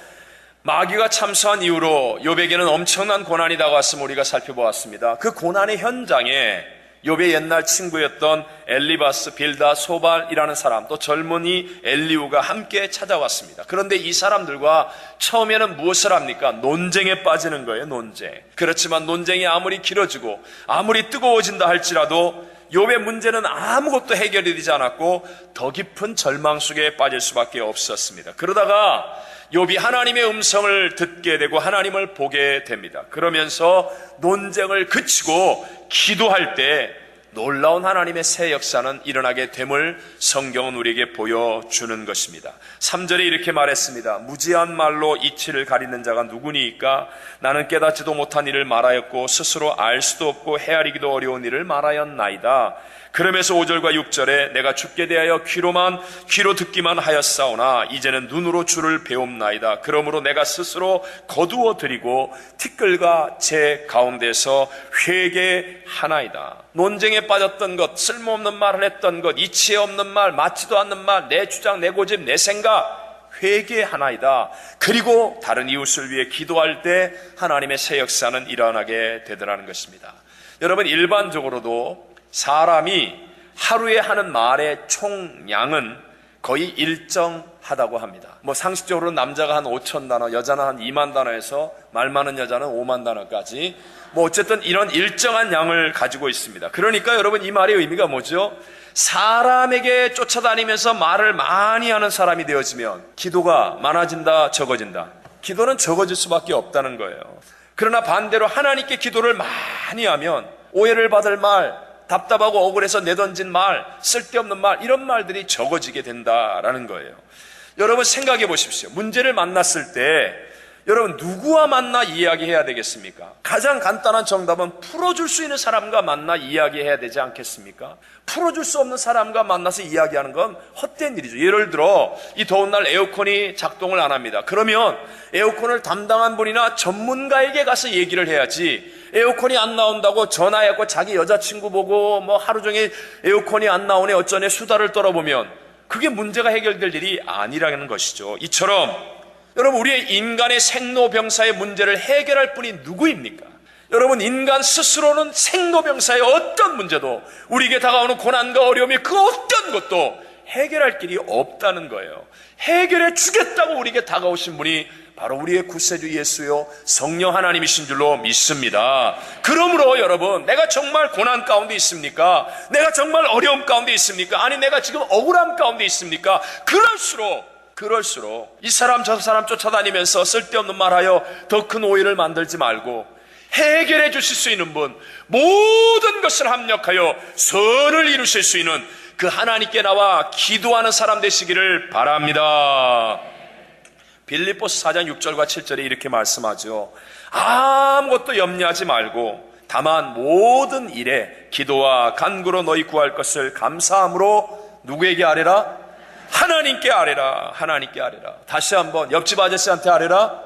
마귀가 참수한 이후로 욥에게는 엄청난 고난이 다가왔음을 우리가 살펴보았습니다. 그 고난의 현장에 욥의 옛날 친구였던 엘리바스, 빌다, 소발이라는 사람, 또 젊은이 엘리우가 함께 찾아왔습니다. 그런데 이 사람들과 처음에는 무엇을 합니까? 논쟁에 빠지는 거예요. 논쟁. 그렇지만 논쟁이 아무리 길어지고 아무리 뜨거워진다 할지라도 욥의 문제는 아무것도 해결이 되지 않았고 더 깊은 절망 속에 빠질 수밖에 없었습니다. 그러다가 욥이 하나님의 음성을 듣게 되고 하나님을 보게 됩니다. 그러면서 논쟁을 그치고 기도할 때 놀라운 하나님의 새 역사는 일어나게 됨을 성경은 우리에게 보여주는 것입니다. 3절에 이렇게 말했습니다. 무지한 말로 이치를 가리는 자가 누구니까? 나는 깨닫지도 못한 일을 말하였고 스스로 알 수도 없고 헤아리기도 어려운 일을 말하였나이다. 그러면서 5절과 6절에 내가 주께 대하여 귀로 듣기만 하였사오나 이제는 눈으로 주를 배움나이다. 그러므로 내가 스스로 거두어 드리고 티끌과 제 가운데서 회개하나이다. 논쟁에 빠졌던 것, 쓸모없는 말을 했던 것, 이치에 없는 말, 맞지도 않는 말, 내 주장, 내 고집, 내 생각, 회개하나이다. 그리고 다른 이웃을 위해 기도할 때 하나님의 새 역사는 일어나게 되더라는 것입니다. 여러분, 일반적으로도 사람이 하루에 하는 말의 총량은 거의 일정하다고 합니다. 상식적으로 남자가 한 5천 단어, 여자는 한 2만 단어에서 말 많은 여자는 5만 단어까지 어쨌든 이런 일정한 양을 가지고 있습니다. 그러니까 여러분, 이 말의 의미가 뭐죠? 사람에게 쫓아다니면서 말을 많이 하는 사람이 되어지면 기도가 많아진다, 적어진다? 기도는 적어질 수밖에 없다는 거예요. 그러나 반대로 하나님께 기도를 많이 하면 오해를 받을 말, 답답하고 억울해서 내던진 말, 쓸데없는 말, 이런 말들이 적어지게 된다라는 거예요. 여러분 생각해 보십시오. 문제를 만났을 때 여러분 누구와 만나 이야기해야 되겠습니까? 가장 간단한 정답은 풀어줄 수 있는 사람과 만나 이야기해야 되지 않겠습니까? 풀어줄 수 없는 사람과 만나서 이야기하는 건 헛된 일이죠. 예를 들어 이 더운 날 에어컨이 작동을 안 합니다. 그러면 에어컨을 담당한 분이나 전문가에게 가서 얘기를 해야지, 에어컨이 안 나온다고 전화해갖고 자기 여자친구 보고 하루 종일 에어컨이 안 나오네 어쩌네 수다를 떨어보면 그게 문제가 해결될 일이 아니라는 것이죠. 이처럼 여러분, 우리의 인간의 생로병사의 문제를 해결할 분이 누구입니까? 여러분, 인간 스스로는 생로병사의 어떤 문제도, 우리에게 다가오는 고난과 어려움이 그 어떤 것도 해결할 길이 없다는 거예요. 해결해 주겠다고 우리에게 다가오신 분이 바로 우리의 구세주 예수요 성령 하나님이신 줄로 믿습니다. 그러므로 여러분, 내가 정말 고난 가운데 있습니까? 내가 정말 어려움 가운데 있습니까? 아니, 내가 지금 억울함 가운데 있습니까? 그럴수록 그럴수록 이 사람 저 사람 쫓아다니면서 쓸데없는 말하여 더 큰 오해를 만들지 말고 해결해 주실 수 있는 분, 모든 것을 합력하여 선을 이루실 수 있는 그 하나님께 나와 기도하는 사람 되시기를 바랍니다. 빌립보서 4장 6절과 7절에 이렇게 말씀하죠. 아무것도 염려하지 말고 다만 모든 일에 기도와 간구로 너희 구할 것을 감사함으로 누구에게 아뢰라? 하나님께 아뢰라. 하나님께 아뢰라. 다시 한번 옆집 아저씨한테 아뢰라.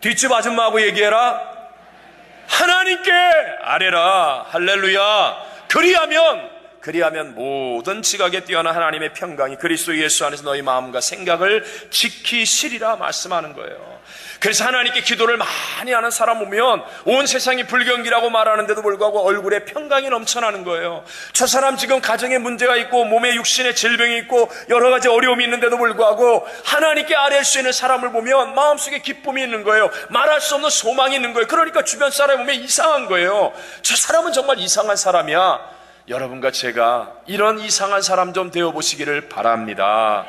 뒷집 아줌마하고 얘기해라. 하나님께 아뢰라. 할렐루야. 그리하면 모든 지각에 뛰어난 하나님의 평강이 그리스도 예수 안에서 너희 마음과 생각을 지키시리라 말씀하는 거예요. 그래서 하나님께 기도를 많이 하는 사람 보면 온 세상이 불경기라고 말하는데도 불구하고 얼굴에 평강이 넘쳐나는 거예요. 저 사람 지금 가정에 문제가 있고 몸에 육신에 질병이 있고 여러 가지 어려움이 있는데도 불구하고 하나님께 아뢰할 수 있는 사람을 보면 마음속에 기쁨이 있는 거예요. 말할 수 없는 소망이 있는 거예요. 그러니까 주변 사람이 보면 이상한 거예요. 저 사람은 정말 이상한 사람이야. 여러분과 제가 이런 이상한 사람 좀 되어보시기를 바랍니다.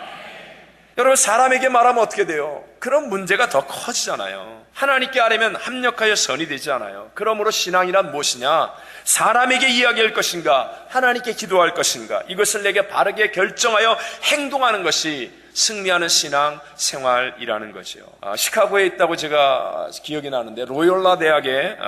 여러분, 사람에게 말하면 어떻게 돼요? 그런 문제가 더 커지잖아요. 하나님께 아뢰면 합력하여 선이 되지 않아요. 그러므로 신앙이란 무엇이냐? 사람에게 이야기할 것인가? 하나님께 기도할 것인가? 이것을 내게 바르게 결정하여 행동하는 것이 승리하는 신앙 생활이라는 거죠. 시카고에 있다고 제가 기억이 나는데 로열라 대학의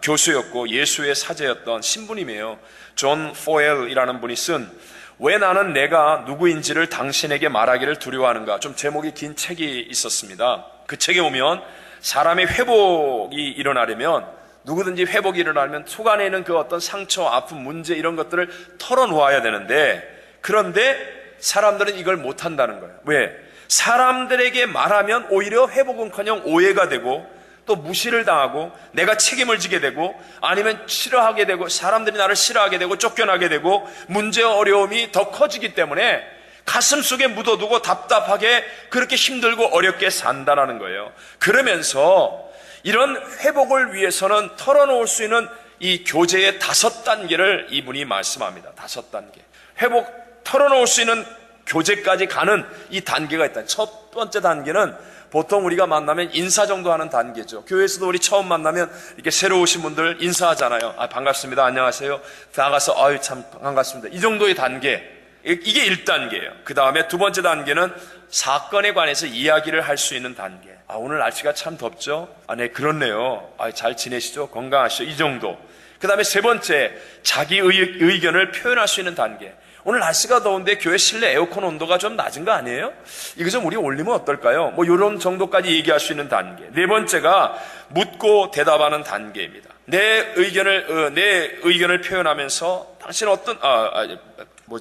교수였고 예수의 사제였던 신부님이에요. 존 포엘이라는 분이 쓴 왜 나는 내가 누구인지를 당신에게 말하기를 두려워하는가, 좀 제목이 긴 책이 있었습니다. 그 책에 보면 사람의 회복이 일어나려면, 누구든지 회복이 일어나려면 속 안에 있는 그 어떤 상처, 아픔, 문제 이런 것들을 털어놓아야 되는데, 그런데 사람들은 이걸 못한다는 거예요. 왜? 사람들에게 말하면 오히려 회복은커녕 오해가 되고 또 무시를 당하고 내가 책임을 지게 되고 아니면 싫어하게 되고 사람들이 나를 싫어하게 되고 쫓겨나게 되고 문제와 어려움이 더 커지기 때문에 가슴속에 묻어두고 답답하게 그렇게 힘들고 어렵게 산다라는 거예요. 그러면서 이런 회복을 위해서는 털어놓을 수 있는 이 교제의 5단계를 이분이 말씀합니다. 5단계. 회복 털어놓을 수 있는 교제까지 가는 이 단계가 있다. 첫 번째 단계는 보통 우리가 만나면 인사 정도 하는 단계죠. 교회에서도 우리 처음 만나면 이렇게 새로 오신 분들 인사하잖아요. 반갑습니다. 안녕하세요. 나가서 아유 참 반갑습니다. 이 정도의 단계. 이게 1단계예요. 그 다음에 두 번째 단계는 사건에 관해서 이야기를 할 수 있는 단계. 오늘 날씨가 참 덥죠? 네, 그렇네요. 잘 지내시죠? 건강하시죠? 이 정도. 그 다음에 세 번째, 자기 의견을 표현할 수 있는 단계. 오늘 날씨가 더운데 교회 실내 에어컨 온도가 좀 낮은 거 아니에요? 이거 좀 우리 올리면 어떨까요? 이런 정도까지 얘기할 수 있는 단계. 네 번째가 묻고 대답하는 단계입니다. 내 의견을 표현하면서 당신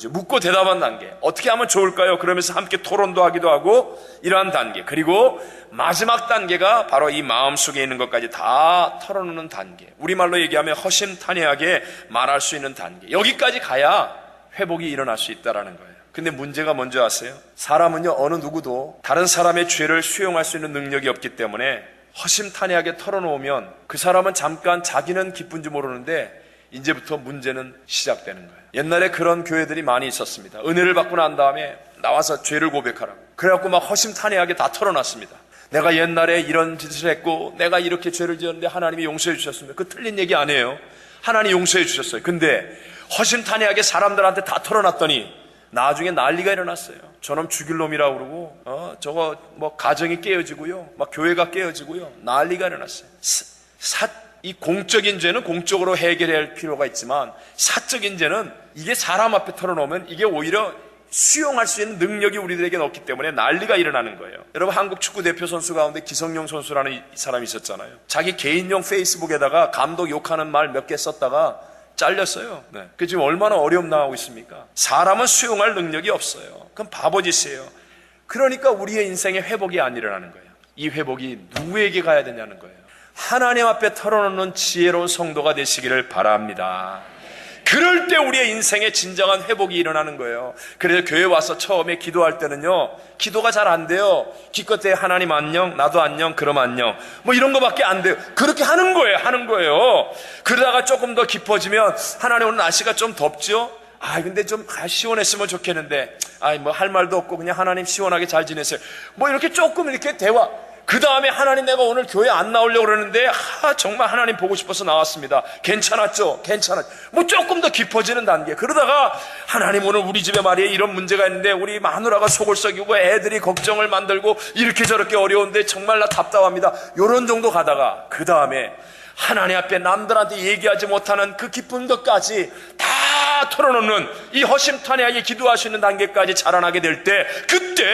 묻고 대답하는 단계. 어떻게 하면 좋을까요? 그러면서 함께 토론도 하기도 하고 이러한 단계. 그리고 마지막 단계가 바로 이 마음속에 있는 것까지 다 털어놓는 단계. 우리말로 얘기하면 허심탄회하게 말할 수 있는 단계. 여기까지 가야 회복이 일어날 수 있다는 거예요. 근데 문제가 뭔지 아세요? 사람은요, 어느 누구도 다른 사람의 죄를 수용할 수 있는 능력이 없기 때문에 허심탄회하게 털어놓으면 그 사람은 잠깐 자기는 기쁜지 모르는데 이제부터 문제는 시작되는 거예요. 옛날에 그런 교회들이 많이 있었습니다. 은혜를 받고 난 다음에 나와서 죄를 고백하라고. 그래갖고 막 허심탄회하게 다 털어놨습니다. 내가 옛날에 이런 짓을 했고 내가 이렇게 죄를 지었는데 하나님이 용서해 주셨습니다. 그 틀린 얘기 아니에요. 하나님 용서해 주셨어요. 근데 허심탄회하게 사람들한테 다 털어놨더니 나중에 난리가 일어났어요. 저놈 죽일 놈이라고 그러고 저거 가정이 깨어지고요, 막 교회가 깨어지고요, 난리가 일어났어요. 이 공적인 죄는 공적으로 해결해야 할 필요가 있지만 사적인 죄는 이게 사람 앞에 털어놓으면 이게 오히려 수용할 수 있는 능력이 우리들에게 없기 때문에 난리가 일어나는 거예요. 여러분, 한국 축구 대표 선수 가운데 기성용 선수라는 사람이 있었잖아요. 자기 개인용 페이스북에다가 감독 욕하는 말 몇 개 썼다가 잘렸어요. 네. 그 지금 얼마나 어려움 당하고 있습니까? 사람은 수용할 능력이 없어요. 그럼 바보짓이에요. 그러니까 우리의 인생에 회복이 안 일어나는 거예요. 이 회복이 누구에게 가야 되냐는 거예요. 하나님 앞에 털어놓는 지혜로운 성도가 되시기를 바랍니다. 그럴 때 우리의 인생에 진정한 회복이 일어나는 거예요. 그래서 교회 와서 처음에 기도할 때는요, 기도가 잘 안 돼요. 기껏해 하나님 안녕, 나도 안녕, 그럼 안녕, 이런 거밖에 안 돼요. 그렇게 하는 거예요. 그러다가 조금 더 깊어지면 하나님 오늘 날씨가 좀 덥죠? 근데 좀 시원했으면 좋겠는데, 뭐 할 말도 없고 그냥 하나님 시원하게 잘 지내세요. 뭐 이렇게 조금 이렇게 대화. 그 다음에 하나님 내가 오늘 교회 안 나오려고 그러는데, 정말 하나님 보고 싶어서 나왔습니다. 괜찮았죠? 괜찮았죠? 뭐 조금 더 깊어지는 단계. 그러다가 하나님 오늘 우리 집에 말이에요. 이런 문제가 있는데 우리 마누라가 속을 썩이고 애들이 걱정을 만들고 이렇게 저렇게 어려운데 정말 나 답답합니다. 요런 정도 가다가 그 다음에 하나님 앞에 남들한테 얘기하지 못하는 그 기쁜 것까지 다 털어놓는 이 허심탄회하게 기도할 수 있는 단계까지 자라나게 될 때, 그때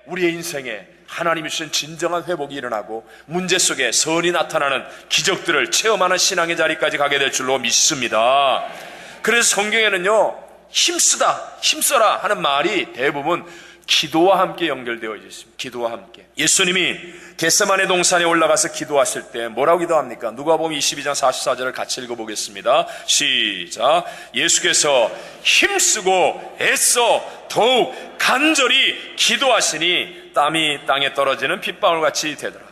우리의 인생에 하나님이 주신 진정한 회복이 일어나고 문제 속에 선이 나타나는 기적들을 체험하는 신앙의 자리까지 가게 될 줄로 믿습니다. 그래서 성경에는요, 힘써라 하는 말이 대부분 기도와 함께 연결되어 있습니다. 기도와 함께. 예수님이 겟세마네 동산에 올라가서 기도하실 때 뭐라고 기도합니까? 누가복음 22장 44절을 같이 읽어보겠습니다. 시작. 예수께서 힘쓰고 애써 더욱 간절히 기도하시니 땀이 땅에 떨어지는 빗방울같이 되더라.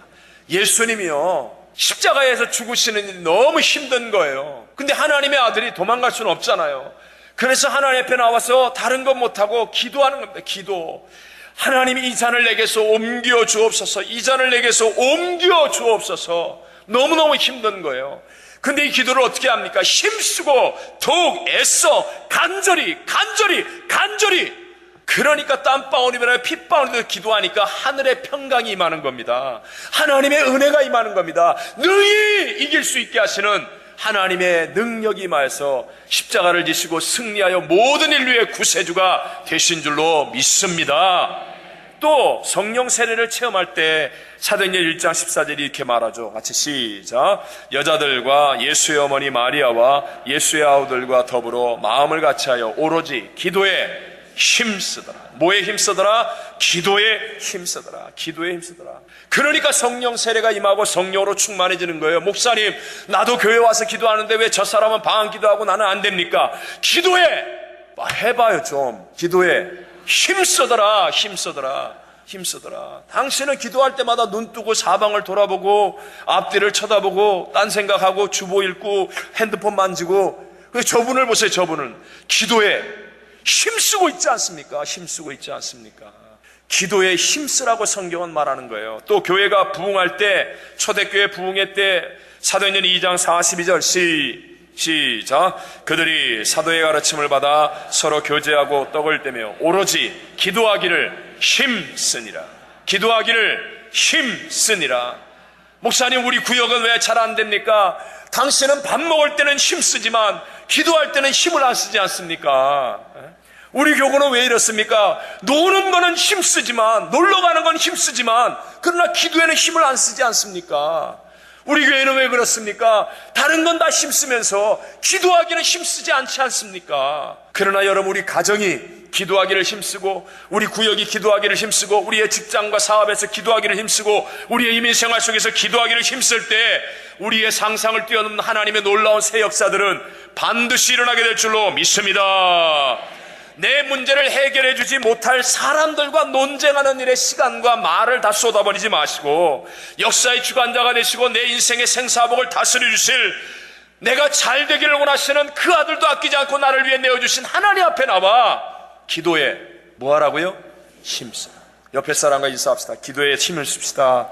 예수님이요, 십자가에서 죽으시는 일이 너무 힘든 거예요. 근데 하나님의 아들이 도망갈 수는 없잖아요. 그래서 하나님 앞에 나와서 다른 것 못하고 기도하는 겁니다. 기도. 하나님이 이 잔을 내게서 옮겨 주옵소서. 이 잔을 내게서 옮겨 주옵소서. 너무너무 힘든 거예요. 근데 이 기도를 어떻게 합니까? 힘쓰고 더욱 애써 간절히. 그러니까 땀방울이나 핏방울이 기도하니까 하늘의 평강이 임하는 겁니다. 하나님의 은혜가 임하는 겁니다. 능히 이길 수 있게 하시는 하나님의 능력이 임하여서 십자가를 지시고 승리하여 모든 인류의 구세주가 되신 줄로 믿습니다. 또 성령 세례를 체험할 때 사도행전 1장 14절이 이렇게 말하죠. 같이 시작. 여자들과 예수의 어머니 마리아와 예수의 아우들과 더불어 마음을 같이하여 오로지 기도에 힘쓰더라. 뭐에 힘쓰더라? 기도에 힘쓰더라. 기도에 힘쓰더라. 그러니까 성령 세례가 임하고 성령으로 충만해지는 거예요. 목사님, 나도 교회 와서 기도하는데 왜 저 사람은 방언 기도하고 나는 안 됩니까? 기도해! 해봐요 좀. 기도에 힘쓰더라. 당신은 기도할 때마다 눈 뜨고 사방을 돌아보고 앞뒤를 쳐다보고 딴 생각하고 주보 읽고 핸드폰 만지고, 저분을 보세요. 저분은 기도에 힘쓰고 있지 않습니까? 기도에 힘쓰라고 성경은 말하는 거예요. 또 교회가 부흥할 때, 초대교회 부흥회 때 사도행전 2장 42절 시작. 그들이 사도의 가르침을 받아 서로 교제하고 떡을 떼며 오로지 기도하기를 힘쓰니라. 목사님, 우리 구역은 왜 잘 안 됩니까? 당신은 밥 먹을 때는 힘쓰지만 기도할 때는 힘을 안 쓰지 않습니까? 우리 교구는 왜 이렇습니까? 노는 거는 힘쓰지만, 놀러 가는 건 힘쓰지만, 그러나 기도에는 힘을 안 쓰지 않습니까? 우리 교회는 왜 그렇습니까? 다른 건 다 힘쓰면서 기도하기는 힘쓰지 않지 않습니까? 그러나 여러분, 우리 가정이 기도하기를 힘쓰고, 우리 구역이 기도하기를 힘쓰고, 우리의 직장과 사업에서 기도하기를 힘쓰고, 우리의 이민생활 속에서 기도하기를 힘쓸 때 우리의 상상을 뛰어넘는 하나님의 놀라운 새 역사들은 반드시 일어나게 될 줄로 믿습니다. 내 문제를 해결해 주지 못할 사람들과 논쟁하는 일에 시간과 말을 다 쏟아버리지 마시고, 역사의 주관자가 되시고 내 인생의 생사복을 다스려 주실, 내가 잘 되기를 원하시는 그 아들도 아끼지 않고 나를 위해 내어주신 하나님 앞에 나와 기도에 뭐 하라고요? 힘써. 옆에 사람과 인사합시다. 기도에 힘을 씁시다.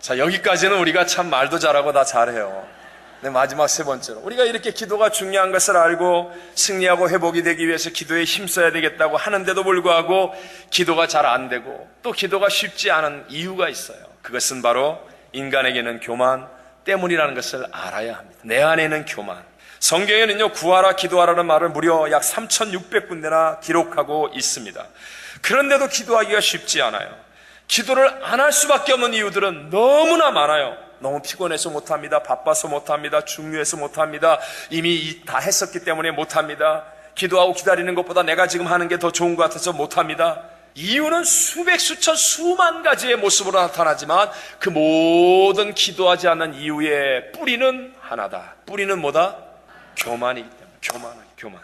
자, 여기까지는 우리가 참 말도 잘하고 다 잘해요. 네, 마지막 세 번째로, 우리가 이렇게 기도가 중요한 것을 알고 승리하고 회복이 되기 위해서 기도에 힘써야 되겠다고 하는데도 불구하고 기도가 잘 안 되고 또 기도가 쉽지 않은 이유가 있어요. 그것은 바로 인간에게는 교만 때문이라는 것을 알아야 합니다. 내 안에는 교만. 성경에는요, 구하라 기도하라는 말을 무려 약 3,600군데나 기록하고 있습니다. 그런데도 기도하기가 쉽지 않아요. 기도를 안 할 수밖에 없는 이유들은 너무나 많아요. 너무 피곤해서 못합니다. 바빠서 못합니다. 중요해서 못합니다. 이미 다 했었기 때문에 못합니다. 기도하고 기다리는 것보다 내가 지금 하는 게 더 좋은 것 같아서 못합니다. 이유는 수백, 수천, 수만 가지의 모습으로 나타나지만 그 모든 기도하지 않는 이유의 뿌리는 하나다. 뿌리는 뭐다? 교만이기 때문에. 교만.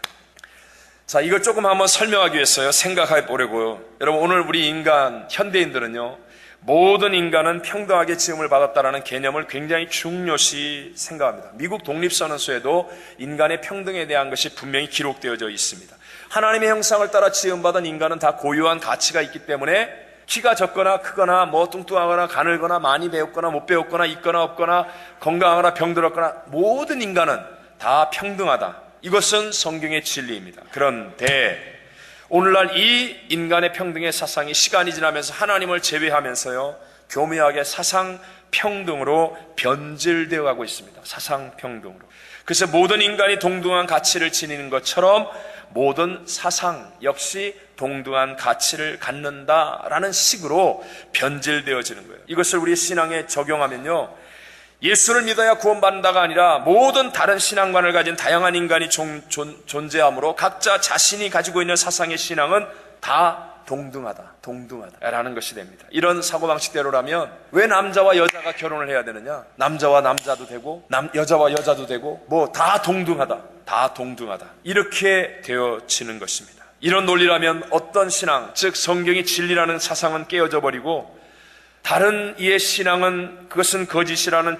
자, 이걸 조금 한번 설명하기 위해서요, 생각해 보려고요. 여러분, 오늘 우리 인간, 현대인들은요, 모든 인간은 평등하게 지음을 받았다라는 개념을 굉장히 중요시 생각합니다. 미국 독립선언서에도 인간의 평등에 대한 것이 분명히 기록되어져 있습니다. 하나님의 형상을 따라 지음받은 인간은 다 고유한 가치가 있기 때문에 키가 적거나 크거나 뭐 뚱뚱하거나 가늘거나 많이 배웠거나 못 배웠거나 있거나 없거나 건강하거나 병들었거나 모든 인간은 다 평등하다. 이것은 성경의 진리입니다. 그런데 오늘날 이 인간의 평등의 사상이 시간이 지나면서 하나님을 제외하면서요, 교묘하게 사상평등으로 변질되어 가고 있습니다. 사상평등으로. 그래서 모든 인간이 동등한 가치를 지니는 것처럼 모든 사상 역시 동등한 가치를 갖는다라는 식으로 변질되어지는 거예요. 이것을 우리 신앙에 적용하면요, 예수를 믿어야 구원받는다가 아니라 모든 다른 신앙관을 가진 다양한 인간이 존재하므로 각자 자신이 가지고 있는 사상의 신앙은 다 동등하다라는 것이 됩니다. 이런 사고방식대로라면 왜 남자와 여자가 결혼을 해야 되느냐? 남자와 남자도 되고 여자와 여자도 되고 뭐 다 동등하다 이렇게 되어지는 것입니다. 이런 논리라면 어떤 신앙, 즉 성경이 진리라는 사상은 깨어져 버리고 다른 이의 신앙은 그것은 거짓이라는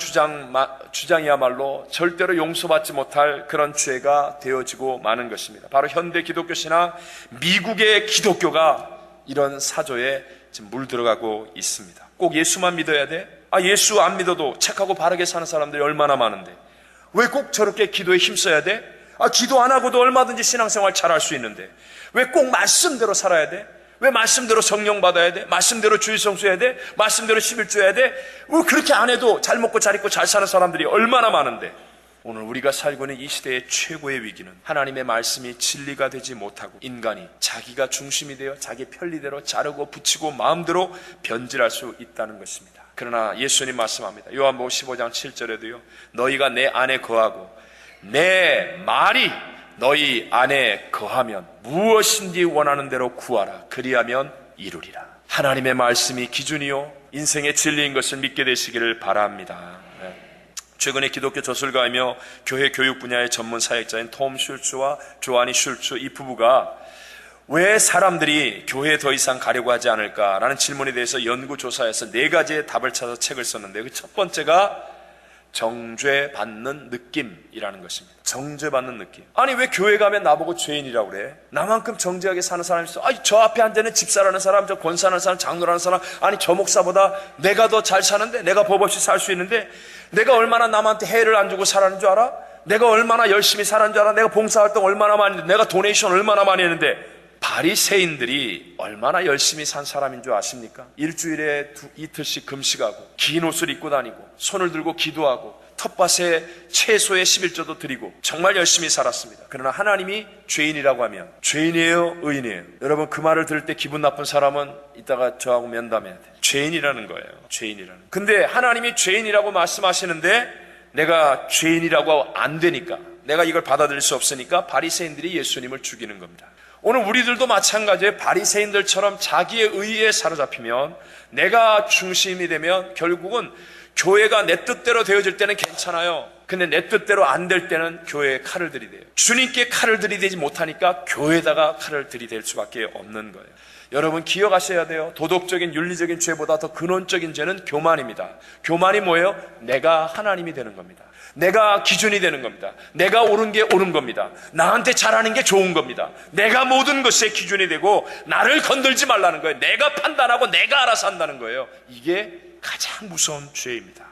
주장이야말로 절대로 용서받지 못할 그런 죄가 되어지고 마는 것입니다. 바로 현대 기독교 신앙, 미국의 기독교가 이런 사조에 지금 물들어가고 있습니다. 꼭 예수만 믿어야 돼? 예수 안 믿어도 착하고 바르게 사는 사람들이 얼마나 많은데 왜 꼭 저렇게 기도에 힘써야 돼? 기도 안 하고도 얼마든지 신앙생활 잘할 수 있는데 왜 꼭 말씀대로 살아야 돼? 왜 말씀대로 성령 받아야 돼? 말씀대로 주일 성수해야 돼? 말씀대로 11조 해야 돼? 왜 그렇게 안 해도 잘 먹고 잘 입고 잘 사는 사람들이 얼마나 많은데, 오늘 우리가 살고 있는 이 시대의 최고의 위기는 하나님의 말씀이 진리가 되지 못하고 인간이 자기가 중심이 되어 자기 편리대로 자르고 붙이고 마음대로 변질할 수 있다는 것입니다. 그러나 예수님 말씀합니다. 요한복음 15장 7절에도요, 너희가 내 안에 거하고 내 말이 너희 안에 거하면 무엇인지 원하는 대로 구하라. 그리하면 이루리라. 하나님의 말씀이 기준이요 인생의 진리인 것을 믿게 되시기를 바랍니다. 최근에 기독교 저술가이며 교회 교육 분야의 전문 사역자인 톰 슐츠와 조아니 슐츠 이 부부가 왜 사람들이 교회에 더 이상 가려고 하지 않을까라는 질문에 대해서 연구조사해서 4가지의 답을 찾아서 책을 썼는데, 그 첫 번째가 정죄받는 느낌이라는 것입니다. 정죄받는 느낌. 왜 교회 가면 나보고 죄인이라고 그래? 나만큼 정죄하게 사는 사람이 있어. 저 앞에 앉아있는 집사라는 사람, 저 권사라는 사람, 장로라는 사람, 저 목사보다 내가 더 잘 사는데, 내가 법 없이 살 수 있는데, 내가 얼마나 남한테 해를 안 주고 살았는 줄 알아? 내가 얼마나 열심히 살았는 줄 알아? 내가 봉사활동 얼마나 많이 했는데, 내가 도네이션 얼마나 많이 했는데. 바리새인들이 얼마나 열심히 산 사람인 줄 아십니까? 일주일에 이틀씩 금식하고 긴 옷을 입고 다니고 손을 들고 기도하고 텃밭에 채소의 11조도 드리고 정말 열심히 살았습니다. 그러나 하나님이 죄인이라고 하면 죄인이에요? 의인이에요? 여러분, 그 말을 들을 때 기분 나쁜 사람은 이따가 저하고 면담해야 돼. 죄인이라는 거예요. 죄인이라는. 근데 하나님이 죄인이라고 말씀하시는데 내가 죄인이라고 안 되니까, 내가 이걸 받아들일 수 없으니까 바리새인들이 예수님을 죽이는 겁니다. 오늘 우리들도 마찬가지예요. 바리새인들처럼 자기의 의의에 사로잡히면, 내가 중심이 되면 결국은 교회가 내 뜻대로 되어질 때는 괜찮아요. 근데 내 뜻대로 안 될 때는 교회에 칼을 들이대요. 주님께 칼을 들이대지 못하니까 교회에다가 칼을 들이댈 수밖에 없는 거예요. 여러분, 기억하셔야 돼요. 도덕적인 윤리적인 죄보다 더 근원적인 죄는 교만입니다. 교만이 뭐예요? 내가 하나님이 되는 겁니다. 내가 기준이 되는 겁니다. 내가 옳은 게 옳은 겁니다. 나한테 잘하는 게 좋은 겁니다. 내가 모든 것의 기준이 되고 나를 건들지 말라는 거예요. 내가 판단하고 내가 알아서 한다는 거예요. 이게 가장 무서운 죄입니다.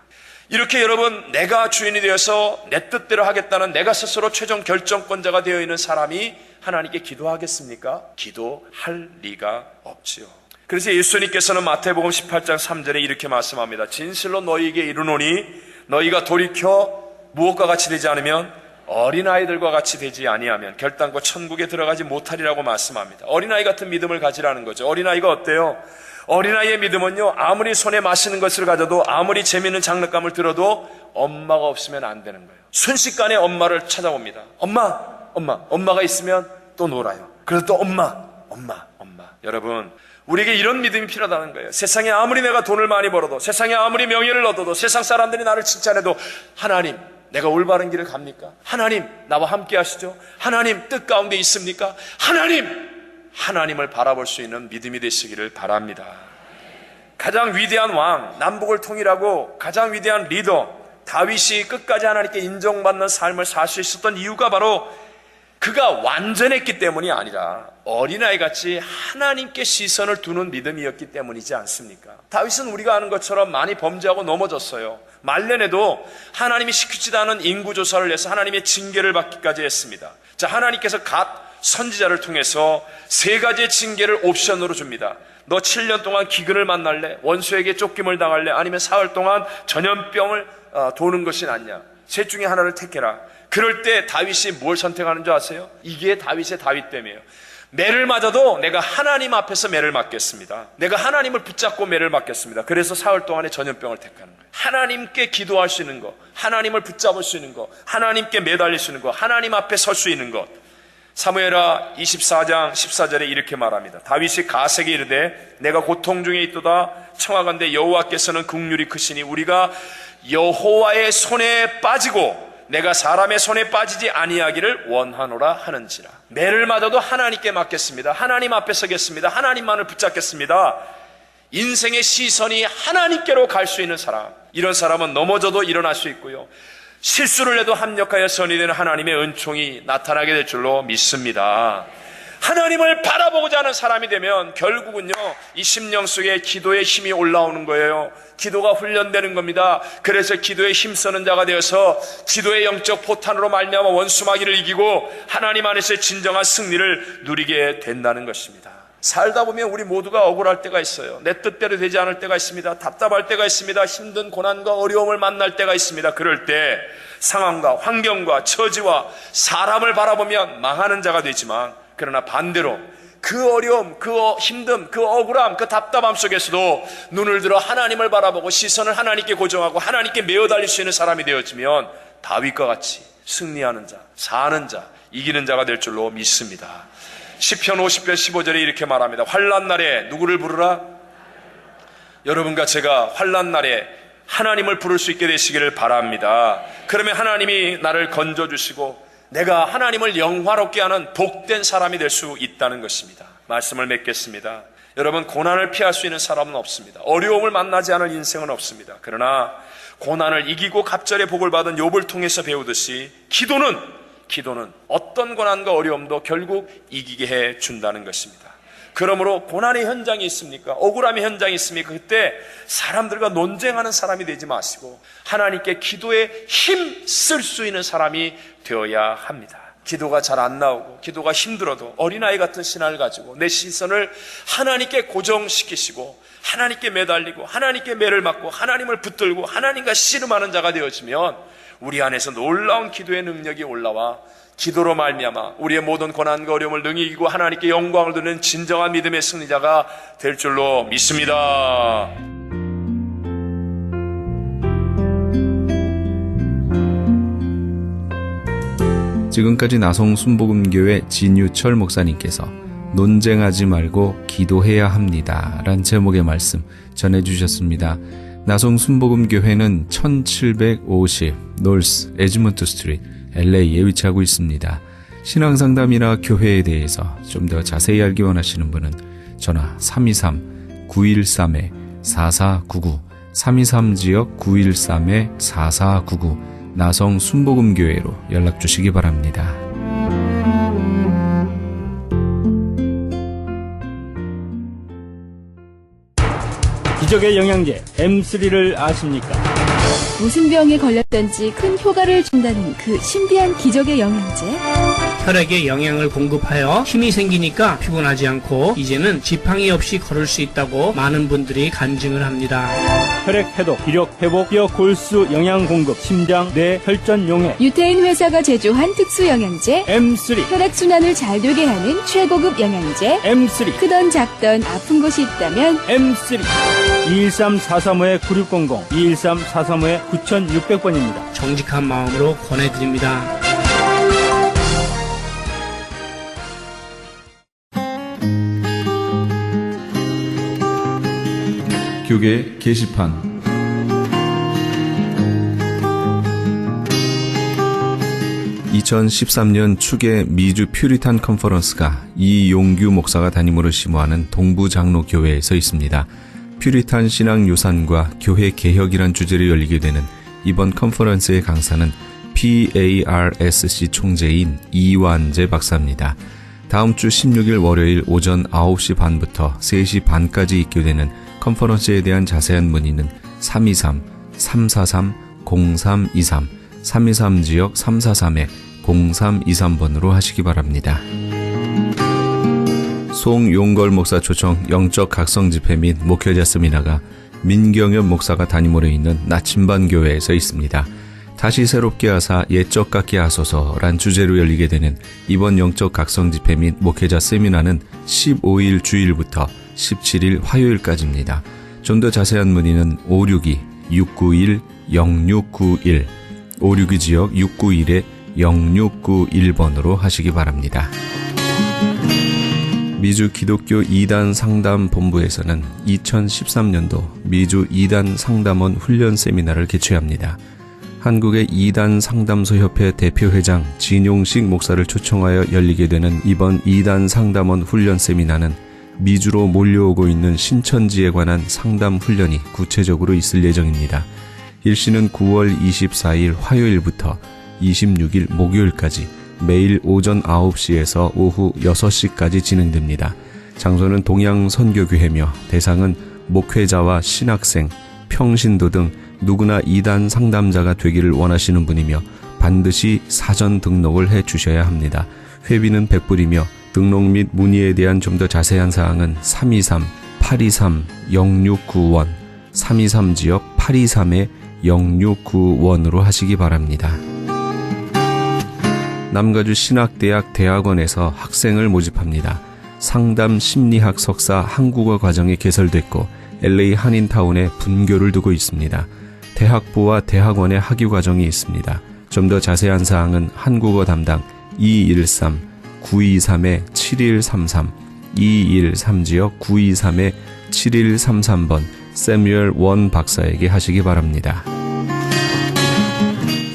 이렇게 여러분, 내가 주인이 되어서 내 뜻대로 하겠다는 내가 스스로 최종 결정권자가 되어 있는 사람이 하나님께 기도하겠습니까? 기도할 리가 없지요. 그래서 예수님께서는 마태복음 18장 3절에 이렇게 말씀합니다. 진실로 너희에게 이르노니 너희가 돌이켜 무엇과 같이 되지 않으면 어린아이들과 같이 되지 아니하면 결단코 천국에 들어가지 못하리라고 말씀합니다. 어린아이 같은 믿음을 가지라는 거죠. 어린아이가 어때요? 어린아이의 믿음은요, 아무리 손에 마시는 것을 가져도, 아무리 재미있는 장난감을 들어도 엄마가 없으면 안 되는 거예요. 순식간에 엄마를 찾아옵니다. 엄마가 있으면 또 놀아요. 그래서 또 엄마. 여러분, 우리에게 이런 믿음이 필요하다는 거예요. 세상에 아무리 내가 돈을 많이 벌어도, 세상에 아무리 명예를 얻어도, 세상 사람들이 나를 칭찬해도, 하나님, 내가 올바른 길을 갑니까? 하나님, 나와 함께 하시죠? 하나님, 뜻 가운데 있습니까? 하나님을 바라볼 수 있는 믿음이 되시기를 바랍니다. 가장 위대한 왕, 남북을 통일하고 가장 위대한 리더 다윗이 끝까지 하나님께 인정받는 삶을 살 수 있었던 이유가 바로 그가 완전했기 때문이 아니라 어린아이같이 하나님께 시선을 두는 믿음이었기 때문이지 않습니까? 다윗은 우리가 아는 것처럼 많이 범죄하고 넘어졌어요. 말년에도 하나님이 시키지도 않은 인구조사를 해서 하나님의 징계를 받기까지 했습니다. 자, 하나님께서 갓 선지자를 통해서 3가지의 징계를 옵션으로 줍니다. 너 7년 동안 기근을 만날래? 원수에게 쫓김을 당할래? 아니면 사흘 동안 전염병을 도는 것이 낫냐? 셋 중에 하나를 택해라. 그럴 때 다윗이 뭘 선택하는 줄 아세요? 이게 다윗의 다윗됨이에요. 매를 맞아도 내가 하나님 앞에서 매를 맞겠습니다. 내가 하나님을 붙잡고 매를 맞겠습니다. 그래서 사흘 동안의 전염병을 택하는 거예요. 하나님께 기도할 수 있는 것, 하나님을 붙잡을 수 있는 것, 하나님께 매달릴 수 있는 것, 하나님 앞에 설 수 있는 것. 사무엘하 24장 14절에 이렇게 말합니다. 다윗이 가세게 이르되 내가 고통 중에 있도다 청하건대 여호와께서는 긍휼이 크시니 우리가 여호와의 손에 빠지고 내가 사람의 손에 빠지지 아니하기를 원하노라 하는지라. 매를 맞아도 하나님께 맡겠습니다. 하나님 앞에 서겠습니다. 하나님만을 붙잡겠습니다. 인생의 시선이 하나님께로 갈 수 있는 사람, 이런 사람은 넘어져도 일어날 수 있고요, 실수를 해도 합력하여 선이 되는 하나님의 은총이 나타나게 될 줄로 믿습니다. 하나님을 바라보고자 하는 사람이 되면 결국은요, 이 심령 속에 기도의 힘이 올라오는 거예요. 기도가 훈련되는 겁니다. 그래서 기도에 힘쓰는 자가 되어서 기도의 영적 포탄으로 말미암아 원수마귀를 이기고 하나님 안에서의 진정한 승리를 누리게 된다는 것입니다. 살다 보면 우리 모두가 억울할 때가 있어요. 내 뜻대로 되지 않을 때가 있습니다. 답답할 때가 있습니다. 힘든 고난과 어려움을 만날 때가 있습니다. 그럴 때 상황과 환경과 처지와 사람을 바라보면 망하는 자가 되지만, 그러나 반대로 그 어려움, 그 힘듦, 그 억울함, 그 답답함 속에서도 눈을 들어 하나님을 바라보고 시선을 하나님께 고정하고 하나님께 메어 달릴 수 있는 사람이 되어지면 다윗과 같이 승리하는 자, 사는 자, 이기는 자가 될 줄로 믿습니다. 시편 50편 15절에 이렇게 말합니다. 환난 날에 누구를 부르라? 여러분과 제가 환난 날에 하나님을 부를 수 있게 되시기를 바랍니다. 그러면 하나님이 나를 건져주시고 내가 하나님을 영화롭게 하는 복된 사람이 될 수 있다는 것입니다. 말씀을 맺겠습니다. 여러분, 고난을 피할 수 있는 사람은 없습니다. 어려움을 만나지 않을 인생은 없습니다. 그러나 고난을 이기고 갑절의 복을 받은 욥을 통해서 배우듯이 기도는 어떤 고난과 어려움도 결국 이기게 해 준다는 것입니다. 그러므로 고난의 현장이 있습니까? 억울함의 현장이 있습니까? 그때 사람들과 논쟁하는 사람이 되지 마시고 하나님께 기도에 힘 쓸 수 있는 사람이 되어야 합니다. 기도가 잘 안 나오고 기도가 힘들어도 어린아이 같은 신앙을 가지고 내 시선을 하나님께 고정시키시고 하나님께 매달리고 하나님께 매를 맞고 하나님을 붙들고 하나님과 씨름하는 자가 되어지면 우리 안에서 놀라운 기도의 능력이 올라와 기도로 말미암아 우리의 모든 고난과 어려움을 능히 이기고 하나님께 영광을 드리는 진정한 믿음의 승리자가 될 줄로 믿습니다. 지금까지 나성 순복음교회 진유철 목사님께서 논쟁하지 말고 기도해야 합니다 란 제목의 말씀 전해주셨습니다. 나성 순복음교회는 1750 노스 에즈먼트 스트리트 LA에 위치하고 있습니다. 신앙상담이나 교회에 대해서 좀 더 자세히 알기 원하시는 분은 전화 323-913-4499 323지역 913-4499 나성 순복음교회로 연락 주시기 바랍니다. 기적의 영양제 M3를 아십니까? 무슨 병에 걸렸던지 큰 효과를 준다는 그 신비한 기적의 영양제. 혈액에 영양을 공급하여 힘이 생기니까 피곤하지 않고 이제는 지팡이 없이 걸을 수 있다고 많은 분들이 간증을 합니다. 혈액 해독, 기력 회복, 뼈 골수 영양 공급, 심장, 뇌, 혈전 용해. 유태인 회사가 제조한 특수 영양제. M3. 혈액순환을 잘 되게 하는 최고급 영양제. M3. 크던 작던 아픈 곳이 있다면 M3. 213-435-9600, 213-435-9600번입니다. 정직한 마음으로 권해드립니다. 교계 게시판 (2013년) 축의 미주 퓨리탄 컨퍼런스가 이용규 목사가 담임으로 심호하는 동부장로교회에서 있습니다. 퓨리탄 신앙 유산과 교회 개혁이란 주제로 열리게 되는 이번 컨퍼런스의 강사는 PARSC 총재인 이완재 박사입니다. 다음 주 16일 월요일 오전 9시 반부터 3시 반까지 있게 되는 컨퍼런스에 대한 자세한 문의는 323-343-0323, 323지역 343-0323번으로 하시기 바랍니다. 송용걸 목사 초청 영적 각성 집회 및 목회자 세미나가 민경엽 목사가 담임으로 있는 나침반 교회에서 있습니다. 다시 새롭게 하사 옛적 같게 하소서란 주제로 열리게 되는 이번 영적 각성 집회 및 목회자 세미나는 15일 주일부터 17일 화요일까지입니다. 좀 더 자세한 문의는 562-691-0691, 562 지역 691-0691번으로 하시기 바랍니다. 미주 기독교 2단 상담 본부에서는 2013년도 미주 2단 상담원 훈련 세미나를 개최합니다. 한국의 2단 상담소 협회 대표회장 진용식 목사를 초청하여 열리게 되는 이번 2단 상담원 훈련 세미나는 미주로 몰려오고 있는 신천지에 관한 상담 훈련이 구체적으로 있을 예정입니다. 일시는 9월 24일 화요일부터 26일 목요일까지 매일 오전 9시에서 오후 6시까지 진행됩니다. 장소는 동양선교교회며 대상은 목회자와 신학생, 평신도 등 누구나 2단 상담자가 되기를 원하시는 분이며 반드시 사전 등록을 해 주셔야 합니다. 회비는 100불이며 등록 및 문의에 대한 좀 더 자세한 사항은 323-823-0691, 323지역 823-0691으로 하시기 바랍니다. 남가주 신학대학 대학원에서 학생을 모집합니다. 상담 심리학 석사 한국어 과정이 개설됐고 LA 한인타운에 분교를 두고 있습니다. 대학부와 대학원의 학위 과정이 있습니다. 좀 더 자세한 사항은 한국어 담당 213-923-7133, 213지역 923-7133번 세뮤얼 원 박사에게 하시기 바랍니다.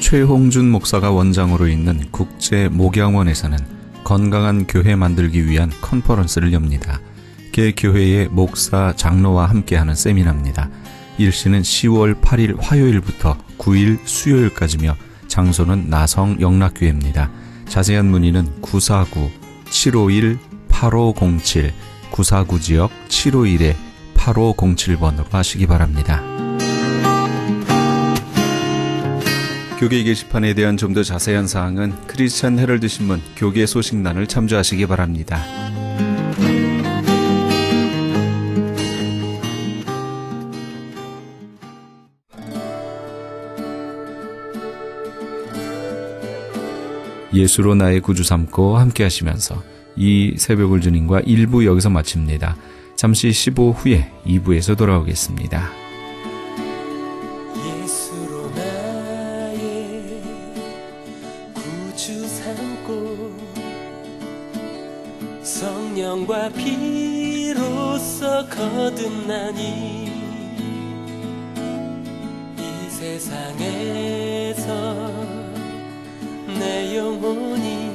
최홍준 목사가 원장으로 있는 국제목양원에서는 건강한 교회 만들기 위한 컨퍼런스를 엽니다. 개 교회의 목사, 장로와 함께하는 세미나입니다. 일시는 10월 8일 화요일부터 9일 수요일까지며 장소는 나성 영락교회입니다. 자세한 문의는 949-751-8507, 949지역 751-8507번으로 하시기 바랍니다. 교계 게시판에 대한 좀 더 자세한 사항은 크리스찬 헤럴드 신문 교계 소식란을 참조하시기 바랍니다. 예수로 나의 구주 삼고 함께 하시면서 이 새벽을 주님과 1부 여기서 마칩니다. 잠시 15 후에 2부에서 돌아오겠습니다. 예수로 나의 구주 삼고 성령과 피로써 거듭나니 이 세상에서 내 영혼이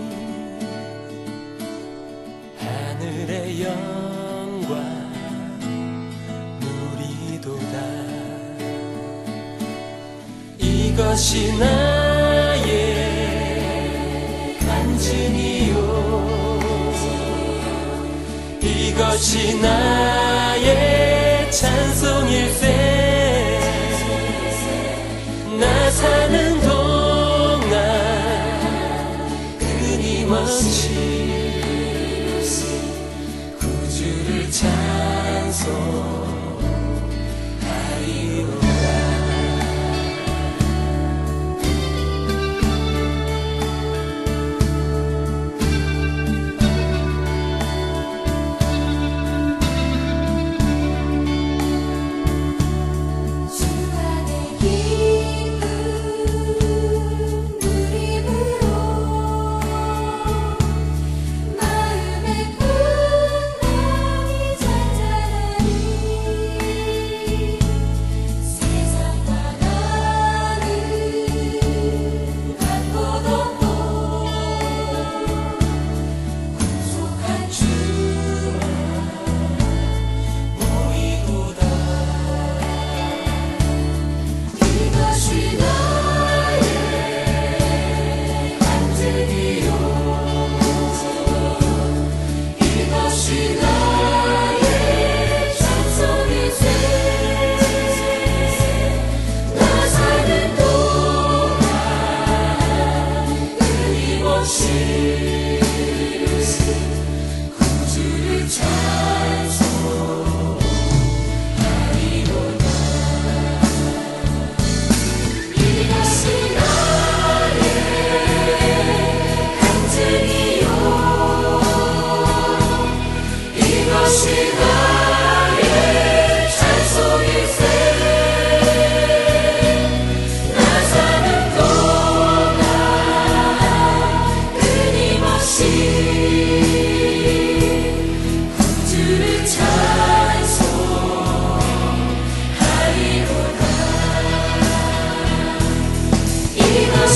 하늘의 영광 누리도다. 이것이 나의 간증이요, 이것이 나의 찬송일세. 나 사는 동안 끊임없이 구주를 찬송하리로다.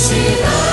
것이라